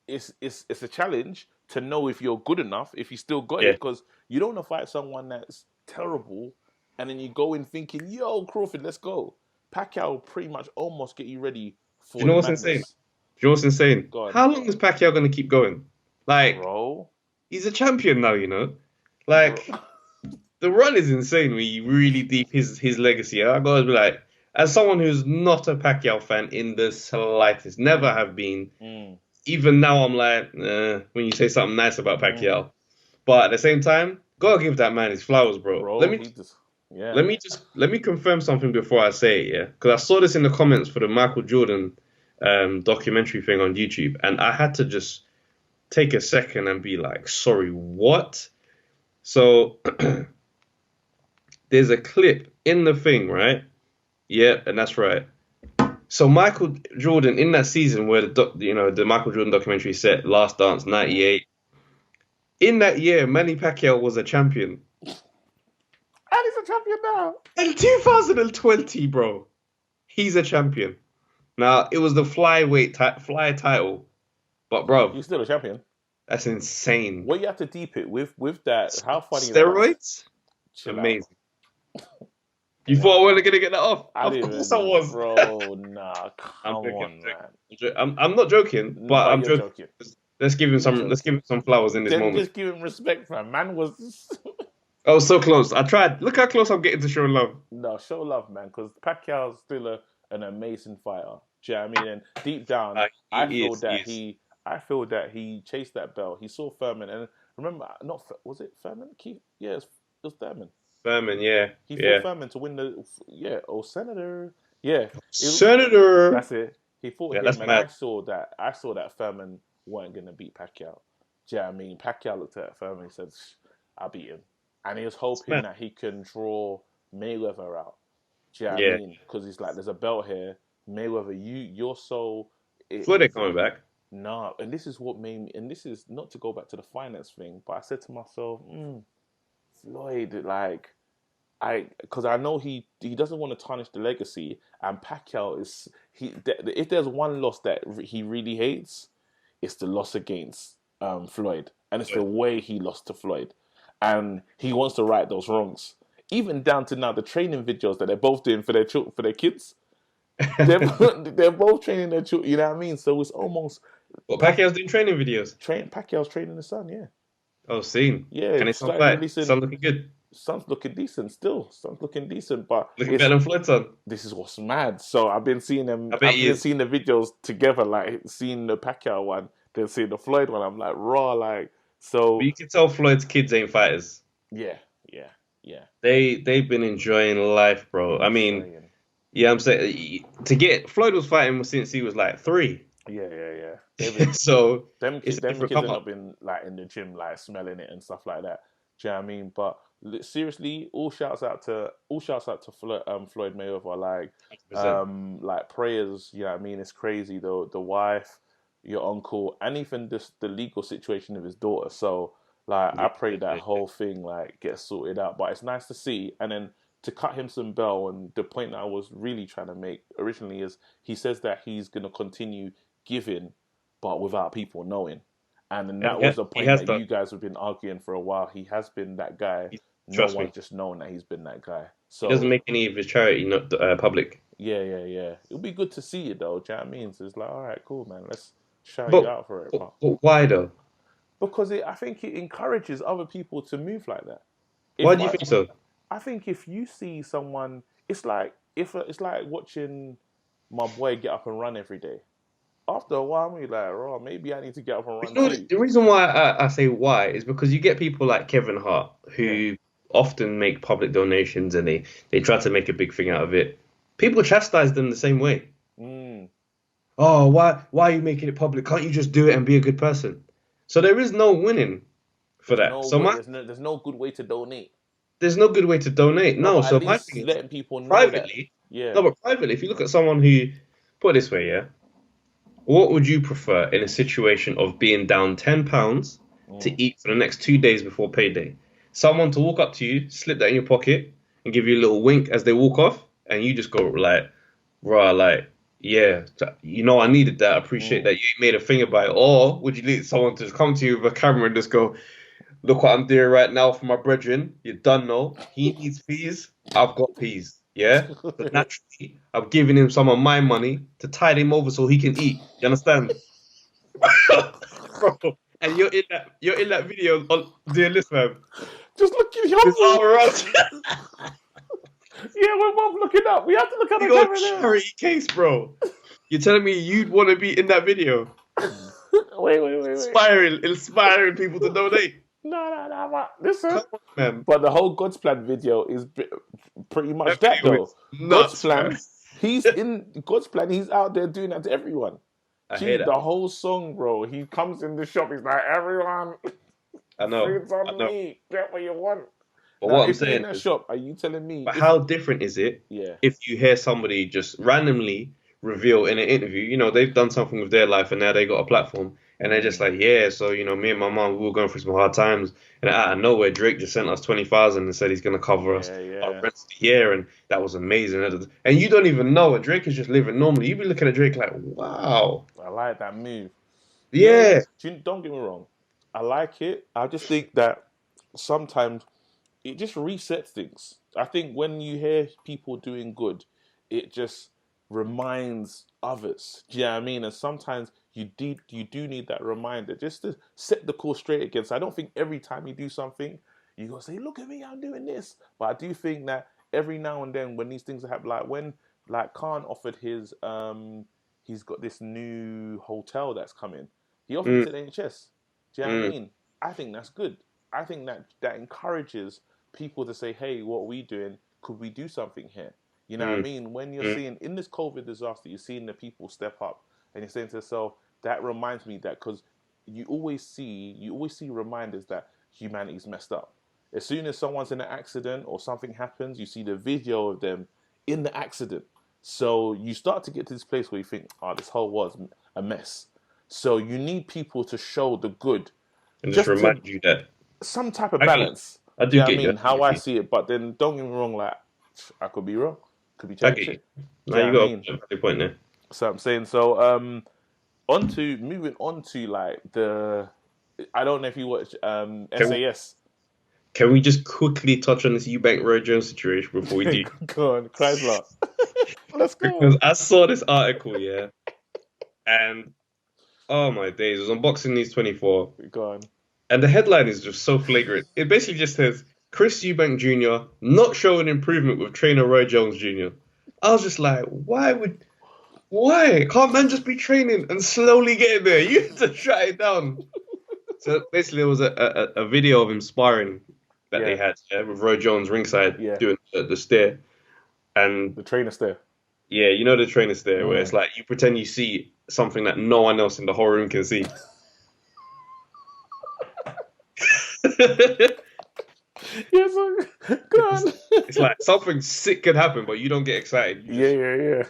it's a challenge to know if you're good enough, if you still got it, because you don't want to fight someone that's terrible. And then you go in thinking, yo, Crawford, let's go. Pacquiao will pretty much almost get you ready for you know what's insane? Do you know what's insane? How long is Pacquiao going to keep going? Like, bro, he's a champion now, you know? Like, the run is insane when you really deep his legacy. I got to be like, as someone who's not a Pacquiao fan in the slightest, never have been, even now I'm like, when you say something nice about Pacquiao. But at the same time, gotta give that man his flowers, bro. Let me confirm something before I say it, because I saw this in the comments for the Michael Jordan documentary thing on YouTube, and I had to just take a second and be like, sorry, what? So there's a clip in the thing, right? Yeah, and that's right. So Michael Jordan in that season where the Michael Jordan documentary set Last Dance '98. In that year, Manny Pacquiao was a champion. And he's a champion now. In 2020, bro, he's a champion. Now it was the fly title, but bro, he's still a champion. That's insane. What you have to deep it with that? How funny? Steroids? Amazing. You thought I wasn't gonna get that off? Of course I was, bro. Nah, come on, man. I'm not joking, but I'm joking. Let's give him some flowers in this moment. Just give him respect, man was. I was so close. I tried. Look how close I'm getting to show love. No, show love, man, because Pacquiao's still an amazing fighter. Do you know what I mean? And deep down, I feel that he chased that belt. He saw Thurman, and remember, was it Thurman? Yeah, it was Thurman. Thurman, yeah. He fought Thurman to win Senator. Yeah. Senator. That's it. He fought him, and mad. I saw that Thurman weren't going to beat Pacquiao. Do you know what I mean? Pacquiao looked at Thurman and said, I'll beat him. And he was hoping that he can draw Mayweather out. Do you know what I mean? Because he's like, there's a belt here. Mayweather, you're so... Floyd ain't coming back. Nah, and this is what made me... And this is not to go back to the finance thing, but I said to myself, Floyd, because I know he doesn't want to tarnish the legacy, and Pacquiao is if there's one loss that he really hates, it's the loss against Floyd, and it's the way he lost to Floyd, and he wants to right those wrongs, even down to now the training videos that they're both doing for their kids. They're both training their children. You know what I mean? So it's almost. Well, Pacquiao's doing training videos. Pacquiao's training his son. Yeah. Oh, seen. Yeah. Can it sound like son looking good? Son's looking decent still. Son's looking decent, but looking better than Floyd's son. This is what's mad. So I've been seeing them. I've been seeing the videos together, like seeing the Pacquiao one, then seeing the Floyd one. I'm like raw, like so. But you can tell Floyd's kids ain't fighters. Yeah. They've been enjoying life, bro. I mean, I'm saying Floyd was fighting since he was like 3. Yeah. So them kids have not been like in the gym, like smelling it and stuff like that. Do you know what I mean? But seriously, all shouts out to Floyd Mayweather. Like prayers. You know what I mean? It's crazy though. The wife, your uncle, and even the legal situation of his daughter. So like, I pray that whole thing like gets sorted out. But it's nice to see, and then to cut him some bell. And the point that I was really trying to make originally is he says that he's going to continue giving, but without people knowing. And then that was the point that you guys have been arguing for a while. He has been that guy. No one's just known that he's been that guy. So he doesn't make any of his charity not public. Yeah. It'll be good to see it though. Do you know what I mean? So it's like, all right, cool, man. Let's shout you out for it. But why though? Because I think it encourages other people to move like that. Why do you think so? I think if you see someone, it's like watching my boy get up and run every day. After a while, I'm like, maybe I need to get up and run too. The reason why I say why is because you get people like Kevin Hart who often make public donations and they try to make a big thing out of it. People chastise them the same way. Oh, why are you making it public? Can't you just do it and be a good person? So there is no winning for that. There's no good way to donate. There's no good way to donate. No, so my thing is letting people know privately. No, but privately, if you look at someone who, put it this way, what would you prefer in a situation of being down £10 to eat for the next 2 days before payday? Someone to walk up to you, slip that in your pocket, and give you a little wink as they walk off, and you just go like, yeah, I needed that. I appreciate that you made a thing about it. Or would you need someone to just come to you with a camera and just go, look what I'm doing right now for my brethren. You done know. He needs peas. I've got peas. Yeah? But naturally, I'm giving him some of my money to tide him over so he can eat. You understand? Bro, and you're in that video doing this, man. Just looking humble. Yeah, we're both looking up. We have to look at the camera there. Charity case, bro. You're telling me you'd want to be in that video? Wait. Inspiring people to donate. No. Listen. Come on, man. But the whole God's Plan video is pretty much that, though. God's Plan. He's in God's Plan. He's out there doing that to everyone. I hear that. The whole song, bro. He comes in the shop. He's like, everyone. I know. Food's on me. Get what you want. But now, what I'm if you're in saying that is, shop, are you telling me? but how different is it Yeah. if you hear somebody just randomly reveal in an interview, you know, they've done something with their life and now they got a platform and they're just like, yeah, so, you know, me and my mom, we were going through some hard times and out of nowhere, Drake just sent us 20,000 and said he's going to cover us our rest of the year and that was amazing. And you don't even know it. Drake is just living normally. You'd be looking at Drake like, wow. I like that move. Yeah. Don't get me wrong. I like it. I just think that sometimes it just resets things. I think when you hear people doing good, it just reminds others. Do you know what I mean? And sometimes you do need that reminder just to set the course straight again. So I don't think every time you do something, you gotta say, look at me, I'm doing this. But I do think that every now and then when these things happen, like when Khan offered his he's got this new hotel that's coming. He offered it to the NHS. Do you know what I mean? I think that's good. I think that encourages people to say, hey, what are we doing? Could we do something here? You know what I mean? When you're seeing, in this COVID disaster, you're seeing the people step up and you're saying to yourself, that reminds me that, because you always see reminders that humanity's messed up. As soon as someone's in an accident or something happens, you see the video of them in the accident. So you start to get to this place where you think, oh, this whole world's a mess. So you need people to show the good. And just remind you that. Some type of balance. I do get you. How I see it, but then don't get me wrong, like, I could be wrong. Could be changing. Now you got a point there. So I'm saying, so moving on to like I don't know if you watch SAS. Can we just quickly touch on this Eubank Roy Jones situation before we do? Go on, Chrysler. Let's go. Because I saw this article, yeah, and oh my days, it was on Boxing News 24. Go on. And the headline is just so flagrant. It basically just says, Chris Eubank Jr. not showing improvement with trainer Roy Jones Jr. I was just like, why? Can't man just be training and slowly getting there? You have to shut it down. So basically there was a video of him sparring that they had with Roy Jones ringside doing the stare. And the trainer stare. Yeah, you know the trainer stare where it's like you pretend you see something that no one else in the whole room can see. Yes, go on. It's like something sick could happen, but you don't get excited. Yeah.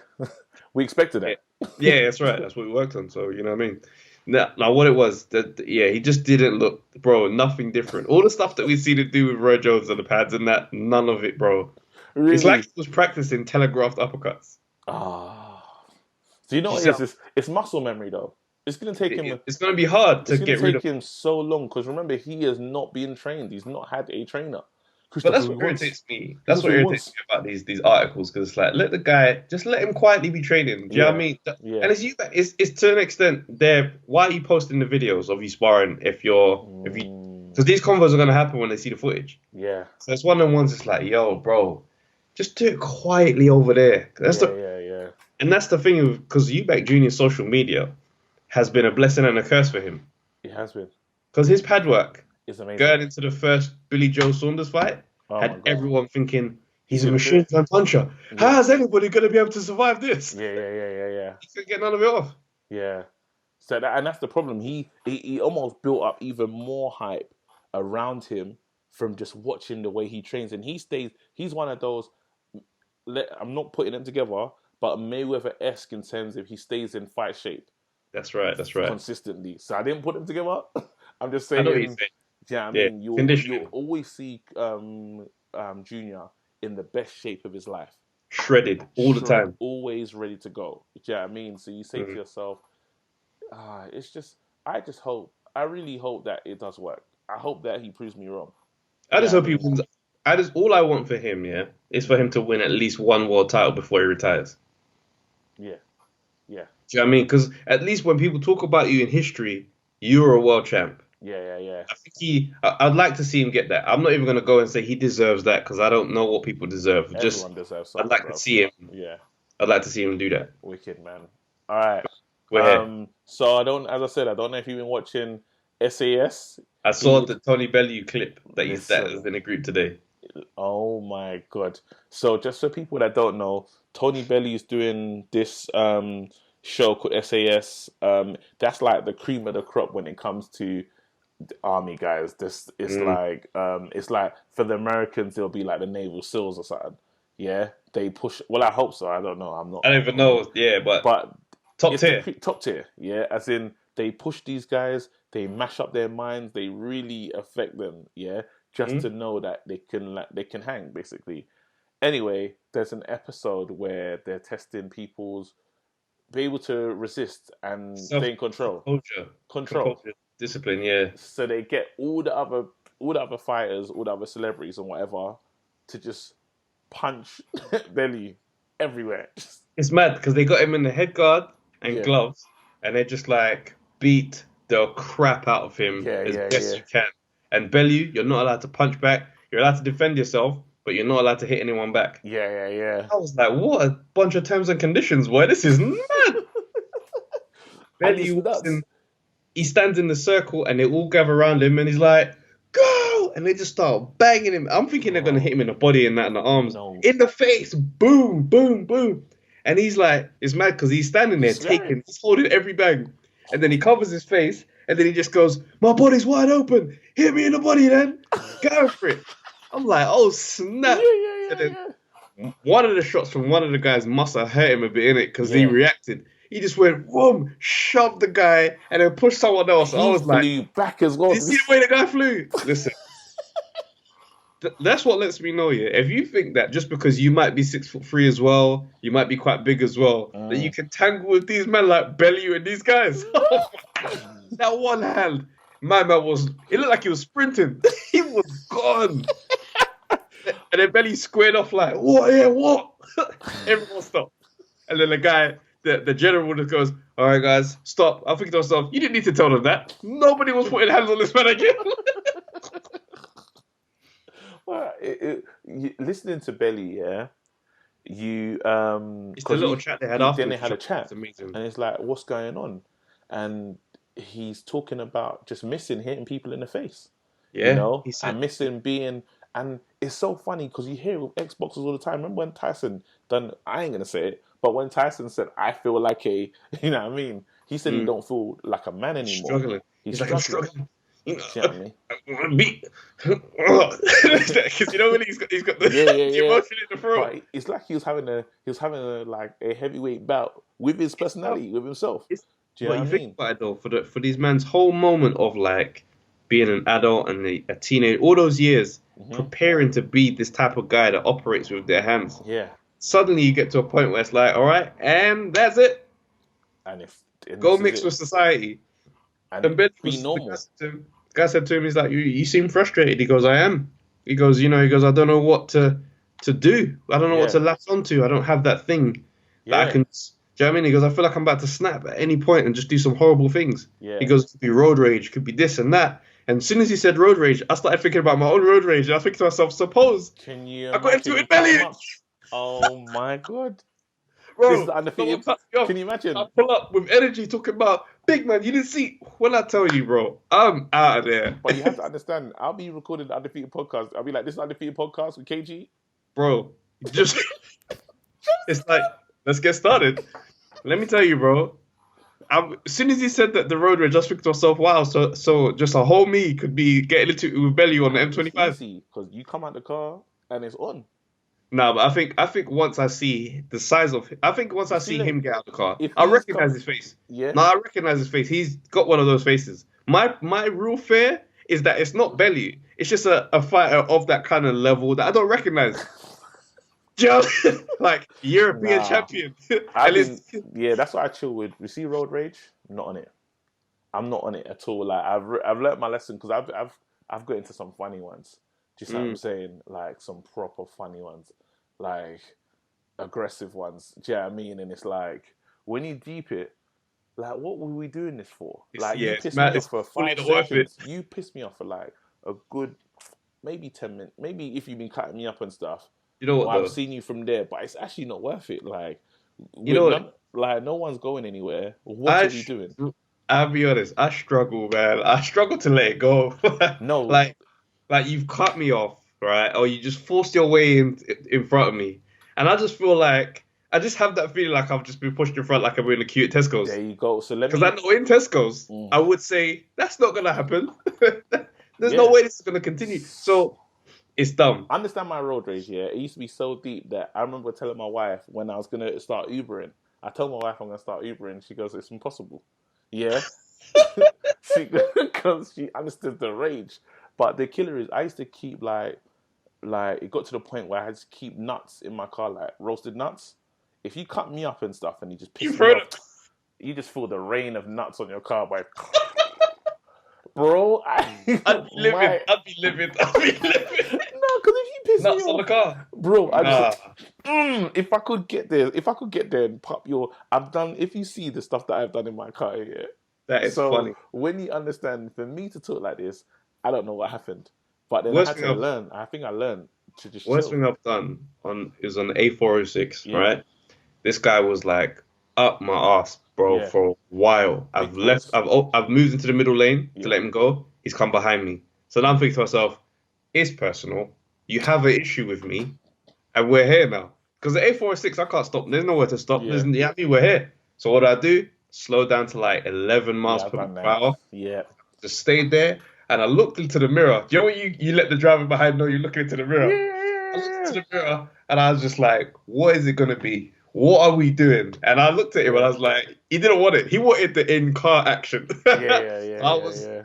We expected that. Yeah, that's right. That's what we worked on. So you know what I mean. Now what it was, he just didn't look, bro. Nothing different. All the stuff that we see to do with Roy Jones and the pads and that, none of it, bro. Really? It's like he was practicing telegraphed uppercuts. So you know what it is? It's muscle memory though. It's going to take him. It's going to be hard to get rid of. It's going to take him so long because remember, he has not been trained. He's not had a trainer. But that's what irritates me. That's what irritates me about these articles, because it's like, let the guy, just let him quietly be training. Do you know what I mean? Yeah. And it's to an extent there. Why are you posting the videos of you sparring if you? Because these convos are going to happen when they see the footage. Yeah. So it's one of the ones that's like, yo, bro, just do it quietly over there. And that's the thing, because Eubank Jr.'s social media has been a blessing and a curse for him. It has been. Because his pad work, it's amazing. Going into the first Billy Joe Saunders fight, had everyone thinking he's a machine gun puncher. Yeah. How is anybody going to be able to survive this? Yeah. He couldn't get none of it off. Yeah. So that's the problem. He almost built up even more hype around him from just watching the way he trains, and he's one of those. I'm not putting them together, but Mayweather-esque in terms of he stays in fight shape. That's right. Consistently. So I didn't put them together. I'm just saying. I mean, you'll always see Junior in the best shape of his life. Shredded all the time. Always ready to go. Do you know what I mean? So you say to yourself, I really hope that it does work. I hope that he proves me wrong. I just hope he wins. All I want for him, is for him to win at least one world title before he retires. Yeah. Do you know what I mean? Because at least when people talk about you in history, you're a world champ. Yeah. I think I'd like to see him get that. I'm not even going to go and say he deserves that because I don't know what people deserve. Everyone deserves something. I'd like to see him. Yeah. I'd like to see him do that. Wicked, man. All right. We're here. So I don't know if you've been watching SAS. I saw the Tony Bellew clip that has been agreed today. Oh my God. So just for people that don't know, Tony Bellew is doing this show called SAS. That's like the cream of the crop when it comes to army guys. It's like for the Americans it'll be like the naval SEALs or something. Yeah, they push. Well, I hope so. I don't know. I'm not. I don't even know. Yeah, but top tier. Top tier. Yeah, as in they push these guys. They mash up their minds. They really affect them. Yeah, just to know that they can hang basically. Anyway, there's an episode where they're testing people's be able to resist and stay in control. Control. Discipline, yeah. So they get all the other fighters, all the other celebrities and whatever to just punch Bellew everywhere. It's mad because they got him in the head guard and gloves, and they just like beat the crap out of him as best you can. And Bellew, you're not allowed to punch back. You're allowed to defend yourself, but you're not allowed to hit anyone back. Yeah. I was like, what a bunch of terms and conditions, boy. This is mad. Bellew he stands in the circle and they all gather around him and he's like, go! And they just start banging him. I'm thinking they're going to hit him in the body and that in the arms. No. In the face. Boom, boom, boom. And he's like, it's mad because he's standing there he's holding every bang. And then he covers his face and then he just goes, my body's wide open. Hit me in the body then. Go for it. I'm like, oh, snap. And then one of the shots from one of the guys must have hurt him a bit in it because he reacted. He just went, boom, shoved the guy, and then pushed someone else. I was like, flew back as well. Did you see the way the guy flew? Listen, that's what lets me know, if you think that just because you might be 6'3" as well, you might be quite big as well, that you can tangle with these men like Bellew and these guys. That one hand, my man it looked like he was sprinting. He was gone. And then Bellew squared off like, what? Everyone stopped. And then the guy, the general just goes, all right, guys, stop. I'm thinking to myself, you didn't need to tell them that. Nobody was putting hands on this man again. Well, listening to Bellew, it's the little chat they had after. Then they had a chat. It's amazing. And it's like, what's going on? And he's talking about just missing hitting people in the face. Yeah. You know? And missing being... And it's so funny because you hear with Xboxers all the time. Remember when Tyson done... I ain't going to say it. But when Tyson said, I feel like a... You know what I mean? He said he don't feel like a man anymore. Struggling. He's like, I'm struggling. You know what I mean? I want to beat. Because you know when he's got the emotion in the throat. But it's like he was having a heavyweight bout with his personality, with himself. Do you know what I mean? Think about it though, for these men's whole moment of like being an adult and a teenager, all those years preparing to be this type of guy that operates with their hands. Yeah. Suddenly you get to a point where it's like, all right, and that's it. And go mix with society. And be normal. The guy said to him, he's like, you seem frustrated. He goes, I am. He goes, I don't know what to do. I don't know what to latch onto. I don't have that thing that I can. Do you know what I mean? He goes, I feel like I'm about to snap at any point and just do some horrible things. Yeah. He goes, it could be road rage, could be this and that. And as soon as he said road rage, I started thinking about my own road rage. And I think to myself, suppose I got into it Bellew. Oh my God. Bro, this is undefeated. Can you imagine? I pull up with energy talking about, big man, you didn't see. When I tell you, bro, I'm out of there. But you have to understand, I'll be recording the Undefeated podcast. I'll be like, this is Undefeated podcast with KG. Bro, just, it's like, let's get started. Let me tell you, bro. As soon as he said that the road rage, I just think to myself, wow, so just a whole me could be getting into it with Bellew on the M25. Because you come out the car and it's on. No, but I think once I see the size of, once I see him get out of the car, I recognize his face. Yeah. No, I recognize his face. He's got one of those faces. My real fear is that it's not Bellew. It's just a fighter of that kind of level that I don't recognize. Just like European champion. That's what I chill with. You see road rage? Not on it. I'm not on it at all. Like I've learned my lesson because I've got into some funny ones. Do you see what I'm saying? Like some proper funny ones, like aggressive ones. Do you know what I mean? And it's like when you deep it, like what were we doing this for? Like you pissed me off for 5 seconds. You pissed me off for like a good maybe 10 minutes. Maybe if you've been cutting me up and stuff. You know what? I've seen you from there, but it's actually not worth it. Like no one's going anywhere. What are we doing? I'll be honest. I struggle, man. I struggle to let it go. No, like you've cut me off, right? Or you just forced your way in front of me. And I just feel like I just have that feeling like I've just been pushed in front like I'm in a queue at Tesco's. There you go. So because I know in Tesco's, I would say that's not gonna happen. There's no way this is gonna continue. So it's dumb. Understand my road rage. Yeah, it used to be so deep that I remember telling my wife when I was gonna start Ubering. I told my wife I'm gonna start Ubering. She goes, "It's impossible." Yeah, because she understood the rage. But the killer is, I used to keep like it got to the point where I had to keep nuts in my car, like roasted nuts. If you cut me up and stuff, and you just piss me off, you just feel the rain of nuts on your car, by. Bro, I'd be livid. I'd be livid. No, because if you piss nuts me on the car, bro, if I could get there and pop your, if you see the stuff that I've done in my car, yeah, that is funny. When you understand, for me to talk like this, I don't know what happened, but then I had to learn. I think I learned to just. Worst thing I've done is on the A406, right? This guy was like up my ass, bro, for a while. I've moved into the middle lane to let him go. He's come behind me. So now I'm thinking to myself, it's personal. You have an issue with me, and we're here now. Because the A406, I can't stop. There's nowhere to stop. We're here. So what do? Slow down to like 11 miles per hour. Yeah. Just stayed there, and I looked into the mirror. Do you know when you let the driver behind know you're looking into the mirror? Yeah. I looked into the mirror, and I was just like, what is it going to be? What are we doing? And I looked at him and I was like, he didn't want it. He wanted the in-car action. I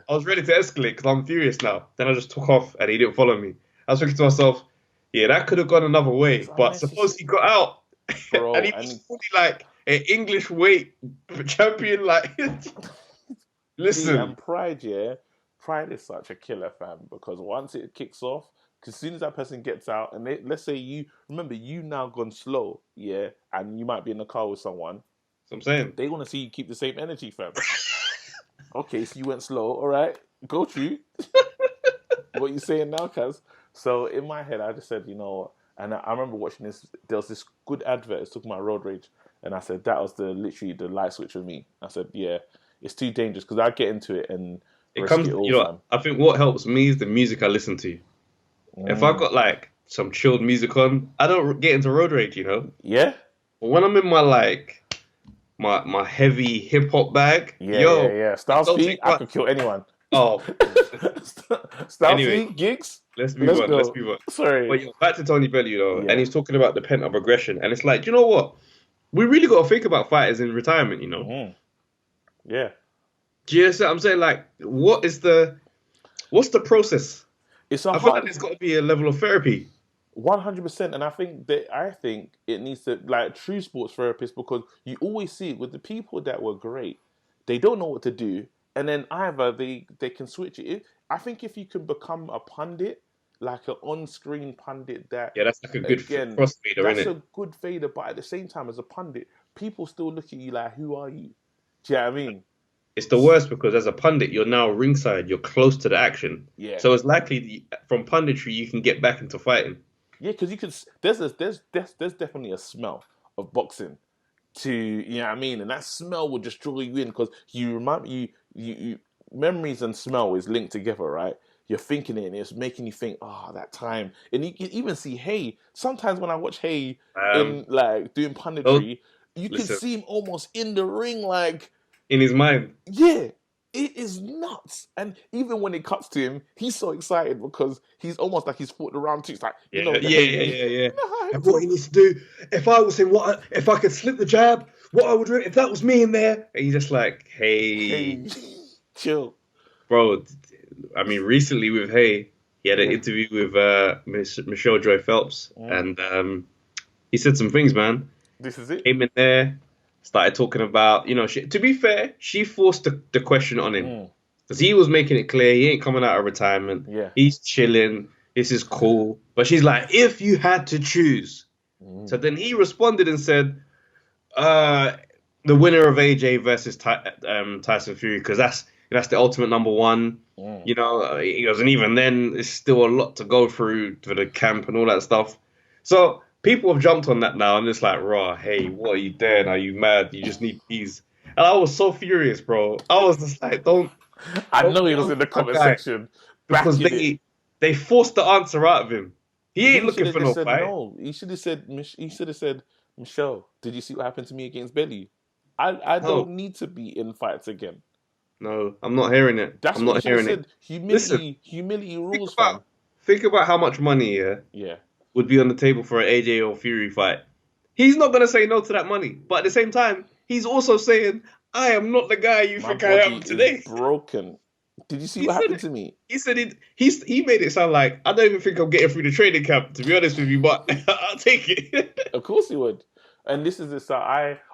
was ready to escalate because I'm furious now. Then I just took off and he didn't follow me. I was thinking to myself, yeah, that could have gone another way. But suppose he got out, bro, and he was fully like an English weight champion. Like, listen. And pride is such a killer, fam. Because once it kicks off, as soon as that person gets out, and let's say you now gone slow, and you might be in the car with someone. So I'm saying they want to see you keep the same energy, fam. Okay, so you went slow. All right, go through. What you saying now, cuz? So in my head, I just said, you know, and I remember watching this. There was this good advert. It's talking about road rage, and I said that was literally the light switch for me. I said, yeah, it's too dangerous because I get into it and it comes. You know, I think what helps me is the music I listen to. If I got like some chilled music on, I don't get into road rage, you know. Yeah. But when I'm in my heavy hip hop bag, Styles P, I could kill anyone. Oh. Styles P, gigs. Let's move on. Sorry. But back to Tony Bellew though, and he's talking about the pent-up aggression, and it's like, you know what? We really got to think about fighters in retirement, you know. Mm. Yeah. Do you see what I'm saying? Like, what's the process? I feel like there's got to be a level of therapy. 100%, and I think it needs to, like, true sports therapists, because you always see it with the people that were great. They don't know what to do, and then either they can switch it. I think if you can become a pundit, like an on-screen pundit, that's like a good crossfader, that's a good fader. But at the same time, as a pundit, people still look at you like, "Who are you?" Do you know what I mean? It's the worst because as a pundit, you're now ringside. You're close to the action. Yeah. So it's likely from punditry you can get back into fighting. Yeah, because you could. There's definitely a smell of boxing, you know what I mean, and that smell will just draw you in because you remind you memories and smell is linked together, right? You're thinking it and it's making you think, oh, that time. And you can even see Hay. Sometimes when I watch Hay in like doing punditry, you can see him almost in the ring, like in his mind. Yeah. It is nuts. And even when it cuts to him, he's so excited because he's almost like he's fought the round two. It's like, yeah. And what he needs to do, if I was him, if I could slip the jab, what I would do, if that was me in there. And he's just like, hey, chill. Bro, I mean, recently with Hay, he had an interview with Michelle Joy Phelps, and he said some things, man. This is it. Came in there, started talking about, you know, to be fair, she forced the question on him. Because he was making it clear he ain't coming out of retirement. Yeah. He's chilling. This is cool. But she's like, if you had to choose. So then he responded and said, the winner of AJ versus Tyson Fury, because that's the ultimate number one. You know, he goes, and even then, there's still a lot to go through for the camp and all that stuff. So people have jumped on that now, and it's like, raw, hey, what are you doing? Are you mad? You just need peace. And I was so furious, bro. I was just like, I know he was in the comment section. Because they forced the answer out of him. He ain't looking for no fight. No, he should have said, Michelle, did you see what happened to me against Bellew? I don't need to be in fights again. No, I'm not hearing it. That's I'm what not you hearing said. it. Humility rules, fam. Think about how much money would be on the table for an AJ or Fury fight. He's not going to say no to that money. But at the same time, he's also saying, I am not the guy you think I am today. Is broken. Did you see what happened to me? He said he made it sound like, I don't even think I'm getting through the training camp, to be honest with you, but I'll take it. Of course he would. And this is this,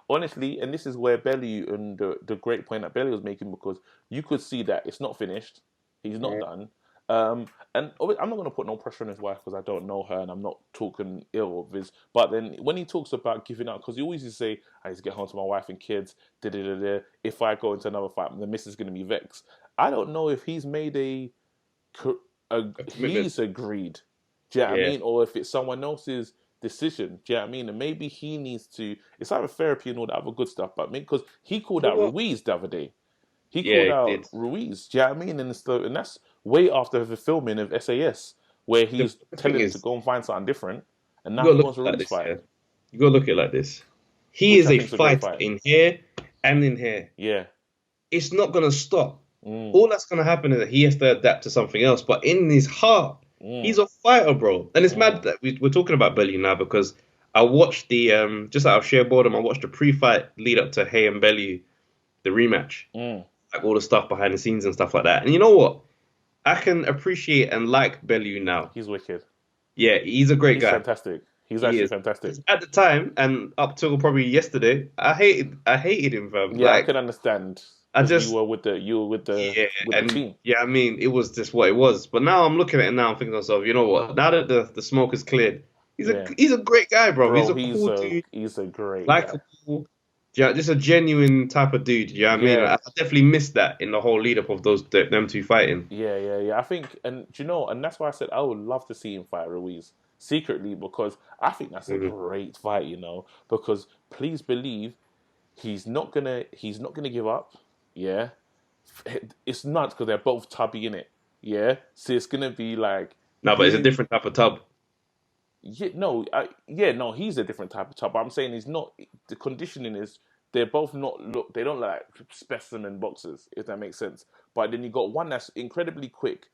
honestly, and this is where Bellew, and the great point that Bellew was making, because you could see that it's not finished. He's not done. And I'm not going to put no pressure on his wife because I don't know her and I'm not talking ill of his. But then when he talks about giving up, because he always used to say, I need to get home to my wife and kids. If I go into another fight, the missus is going to be vexed. I don't know if he's made he's agreed. Do you know what I mean? Or if it's someone else's decision. Do you know what I mean? And maybe he needs to. It's like therapy and all that other good stuff. But because he called out Ruiz the other day. He called out Ruiz. Do you know what I mean? And that's way after the filming of SAS, where he's telling him to go and find something different. And now he wants a Ruiz fight. Yeah. You got to look at it like this. He is a fighter in here and in here. Yeah. It's not going to stop. All that's going to happen is that he has to adapt to something else. But in his heart, he's a fighter, bro. And it's mad that we're talking about Bellew now because I watched the, just out of sheer boredom, I watched the pre-fight lead up to Hay and Bellew, the rematch. Like all the stuff behind the scenes and stuff like that. And you know what? I can appreciate and like Bellew now. He's wicked. Yeah, he's a great guy. He's fantastic. He's actually fantastic. At the time, and up till probably yesterday, I hated him, fam. Yeah, I can understand. You were with the team. Yeah, I mean, it was just what it was. But now I'm looking at it now and thinking to myself, you know what? Now that the smoke is cleared, he's a great guy, bro. He's a cool dude. He's a great guy. Yeah, just a genuine type of dude. You know what I mean? I definitely missed that in the whole lead up of them two fighting. Yeah. I think, and do you know, and that's why I said I would love to see him fight Ruiz secretly, because I think that's a great fight, you know. Because please believe he's not gonna give up. Yeah, it's nuts because they're both tubby in it. Yeah, so it's gonna be like but it's a different type of tub. He's a different type of tub. But I'm saying he's not. The conditioning is they're both not look. They don't look like specimen boxers, if that makes sense. But then you got one that's incredibly quick,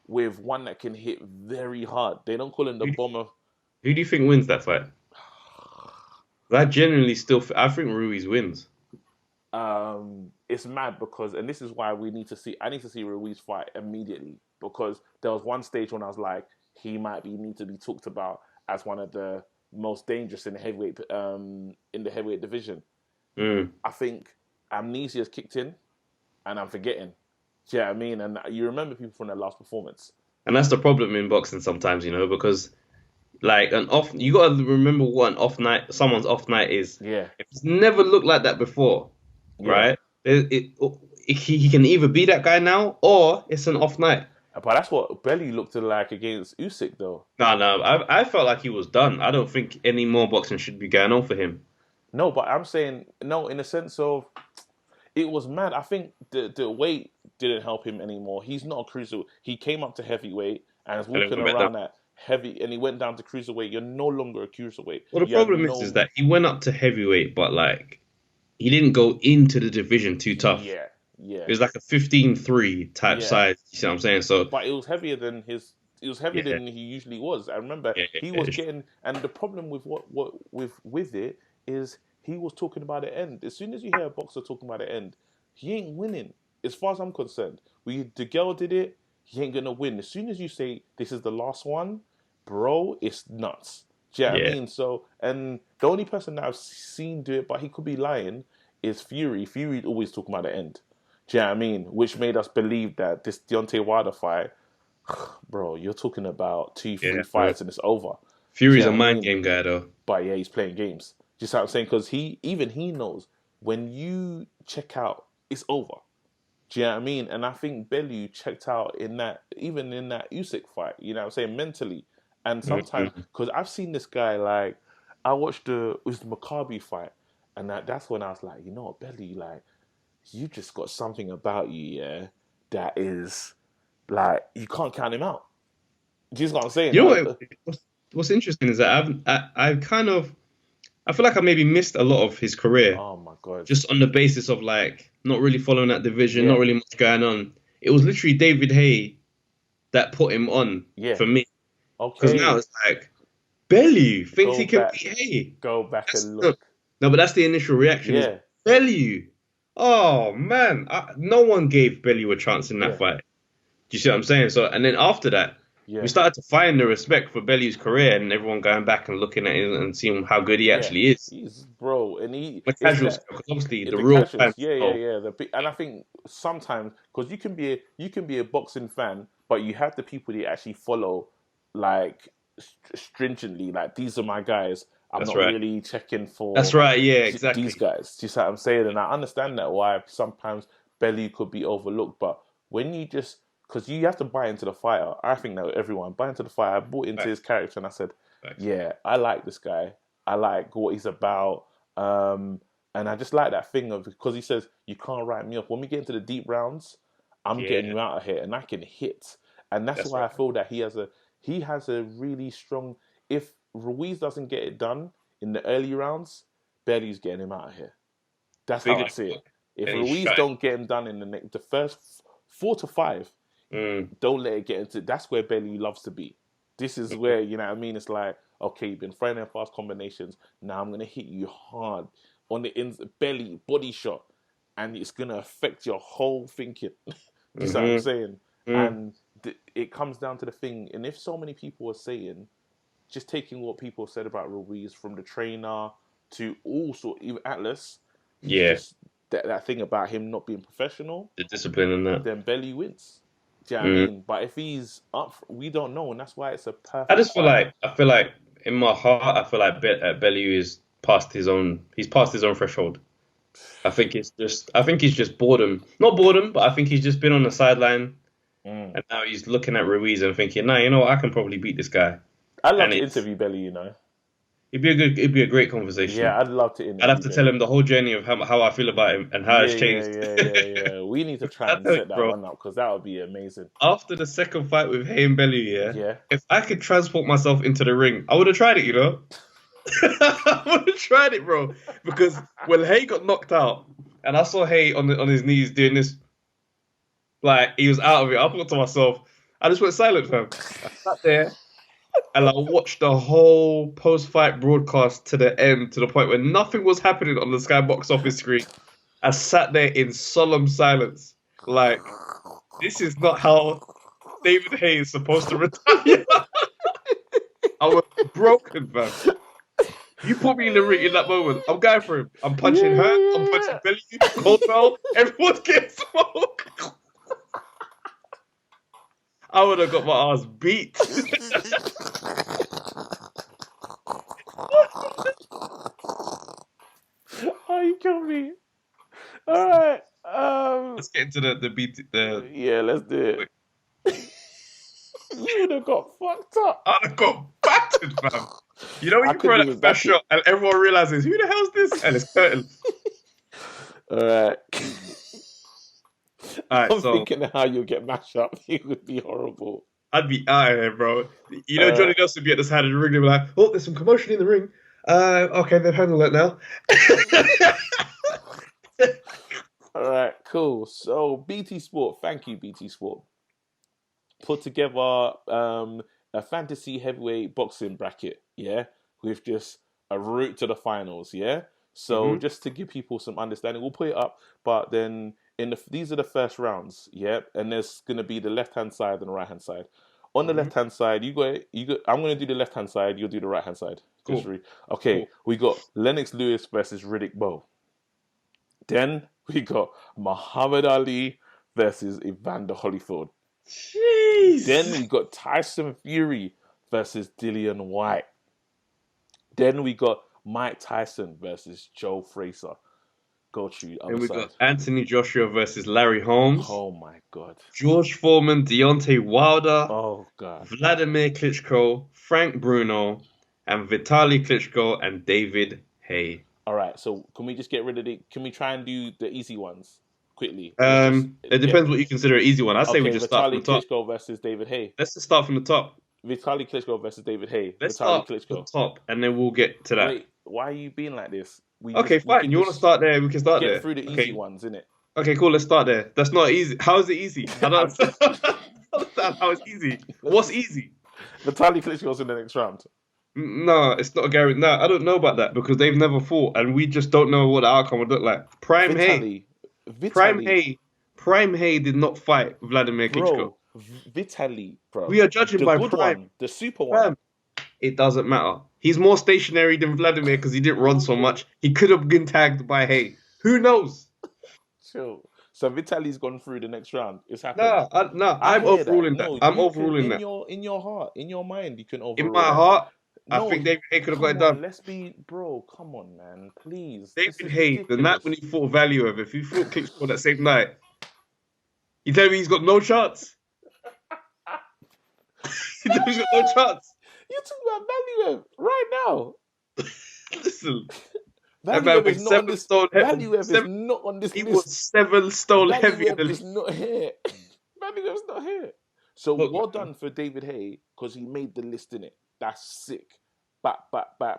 with one that can hit very hard. They don't call him the bomber. Who do you think wins that fight? I genuinely I think Ruiz wins. It's mad because, and this is why I need to see Ruiz fight immediately, because there was one stage when I was like, he might need to be talked about as one of the most dangerous in the heavyweight division. I think amnesia's kicked in, and I'm forgetting. Do you know what I mean? And you remember people from their last performance. And that's the problem in boxing sometimes, you know, because like you got to remember what someone's off night is. Yeah. It's never looked like that before, right? He can either be that guy now or it's an off night. But that's what Bellew looked like against Usyk, though. No, I felt like he was done. I don't think any more boxing should be going on for him. No, but I'm saying, no, in the sense of, it was mad. I think the weight didn't help him anymore. He's not a cruiserweight. He came up to heavyweight and is walking around at heavy, and he went down to cruiserweight. You're no longer a cruiserweight. Well, the problem is that he went up to heavyweight, but like, he didn't go into the division too tough. Yeah. It was like a 15-3 type size. You see what I'm saying? So, but it was heavier than than he usually was. I remember he was getting, and the problem with with it is he was talking about the end. As soon as you hear a boxer talking about the end, he ain't winning. As far as I'm concerned, the girl did it. He ain't gonna win. As soon as you say this is the last one, bro, it's nuts. Do you know what I mean? So, and the only person that I've seen do it, but he could be lying, is Fury. Fury always talking about the end. Do you know what I mean? Which made us believe that this Deontay Wilder fight, bro, you're talking about 2-3 fights and it's over. Fury's a mind game guy, though. But yeah, he's playing games. Just what I'm saying, because he knows when you check out, it's over. Do you know what I mean? And I think Bellew checked out even in that Usyk fight. You know what I'm saying? Mentally. And sometimes, because I've seen this guy, like, I watched the Maccabi fight, and that's when I was like, you know what, Bellew, like, you just got something about you, that is, like, you can't count him out. Do you know what I'm saying? You know what's interesting is that I've kind of, I feel like I maybe missed a lot of his career. Oh my God. Just on the basis of like not really following that division, not really much going on. It was literally David Haye that put him on for me. Because now it's like Bellew thinks he can beat Haye. Go back and look. No, but that's the initial reaction. Yeah. Bellew. Oh man, no one gave Bellew a chance in that fight. Do you see what I'm saying? So, and then after that, we started to find the respect for Bellew's career, and everyone going back and looking at him and seeing how good he actually is. He's and he. The casuals, because obviously the real fans. And I think sometimes because you can be a boxing fan, but you have the people that actually follow, like stringently. Like these are my guys. I'm not really checking for. That's right. Yeah, exactly. These guys. Do you see what I'm saying? And I understand that why sometimes Bellew could be overlooked, but when you just because you have to buy into the fighter. I think that everyone buy into the fighter. I bought into his character and I said, yeah, I like this guy. I like what he's about. And I just like that thing of, because he says, you can't write me off. When we get into the deep rounds, I'm getting you out of here and I can hit. And that's why I feel that he has a really strong, if Ruiz doesn't get it done in the early rounds, Bellew's getting him out of here. That's how I see it. If Ruiz don't get him done in the first 4 to 5, don't let it get into. That's where Bellew loves to be. This is where, you know what I mean? It's like, okay, you've been throwing in fast combinations. Now I'm going to hit you hard on the belly body shot. And it's going to affect your whole thinking. You see what I'm saying? And it comes down to the thing. And if so many people are saying, just taking what people said about Ruiz from the trainer to also even Atlas. Just that thing about him not being professional. The discipline and that. Then Bellew wins. Do you know what I mean? But if he's up, we don't know, and that's why it's a perfect. I feel like in my heart, I feel like Bellew is past his own. He's past his own threshold. I think he's just boredom, not boredom, but I think he's just been on the sideline, and now he's looking at Ruiz and thinking, "Nah, you know what? I can probably beat this guy." I'd love to interview Bellew, you know. It'd be a great conversation. Yeah, I'd love to interview. I'd have to tell him the whole journey of how I feel about him and how it's changed. Yeah. We need to try and set that one up because that would be amazing. After the second fight with Haye and Bellew, if I could transport myself into the ring, I would have tried it, you know. I would have tried it, bro. Because when Haye got knocked out, and I saw Haye on his knees doing this, like he was out of it, I thought to myself, I just went silent, fam. I sat there. And I watched the whole post-fight broadcast to the end, to the point where nothing was happening on the Sky box office screen. I sat there in solemn silence. Like, this is not how David Haye is supposed to retire. I was broken, man. You put me in the ring in that moment. I'm going for him. I'm punching her. I'm punching Bellew, Coldwell. Everyone's getting smoked. I would have got my ass beat. Oh, you killed me. All right. Let's get into the beat. Yeah, let's do it. You would have got fucked up. I'd have got battered, fam. You know when you throw that first shot and everyone realizes, who the hell's this? And it's Curtin. All right. I'm thinking of how you'll get mashed up. It would be horrible. I'd be out of here, bro. You know, Johnny Nelson would be at the side of the ring. They'd be like, oh, there's some commotion in the ring. Okay, they've handled it now. All right, cool. So, BT Sport, thank you, BT Sport. Put together a fantasy heavyweight boxing bracket, with just a route to the finals, So, just to give people some understanding, we'll put it up, but then these are the first rounds, and there's going to be the left-hand side and the right-hand side. On the left-hand side, you go. I'm going to do the left-hand side, you'll do the right-hand side. Cool. Okay, we got Lennox Lewis versus Riddick Bowe. Then we got Muhammad Ali versus Evander Holyfield. Jeez. Then we got Tyson Fury versus Dillian Whyte. Then we got Mike Tyson versus Joe Frazier. Go to and we got Anthony Joshua versus Larry Holmes. Oh my God. George Foreman, Deontay Wilder. Oh God. Vladimir Klitschko, Frank Bruno, and Vitaly Klitschko and David Haye. All right. So can we just get rid of can we try and do the easy ones quickly? It depends what you consider an easy one. I say we just start from the top. Klitschko versus David Haye. Let's just start from the top. Vitaly Klitschko versus David Haye. Let's Vitaly start at the Klitschko. top, and then we'll get to that. Wait, why are you being like this? Okay, fine. You want to start there? We can start there. Get through the easy ones, innit? Okay, cool. Let's start there. That's not easy. How is it easy? I don't understand how it's easy. What's easy? Vitaly Klitschko's in the next round. No, it's not a guarantee. No, I don't know about that because they've never fought, and we just don't know what the outcome would look like. Prime Haye did not fight Vladimir Klitschko. Vitaly, bro. We are judging by prime. One, the super one. It doesn't matter. He's more stationary than Vladimir because he didn't run so much. He could have been tagged by Haye. Who knows? Chill. So Vitaly's gone through the next round. It's happened. I'm overruling that. I'm overruling that. In your heart, in your mind, you can overrule. In my heart, I think David Haye could have got it done. Let's be, bro. Come on, man. Please. David Haye, the night when he fought Value, if he fought Klitschko that same night, you tell me he's got no chance? You tell me he's got no chance? You're talking about Value right now. Listen. Value is not on this. Value is not on this list. He was 7 stone heavy. Value is not here. Value is not here. So well done for David Haye because he made the list in it. That's sick. Back.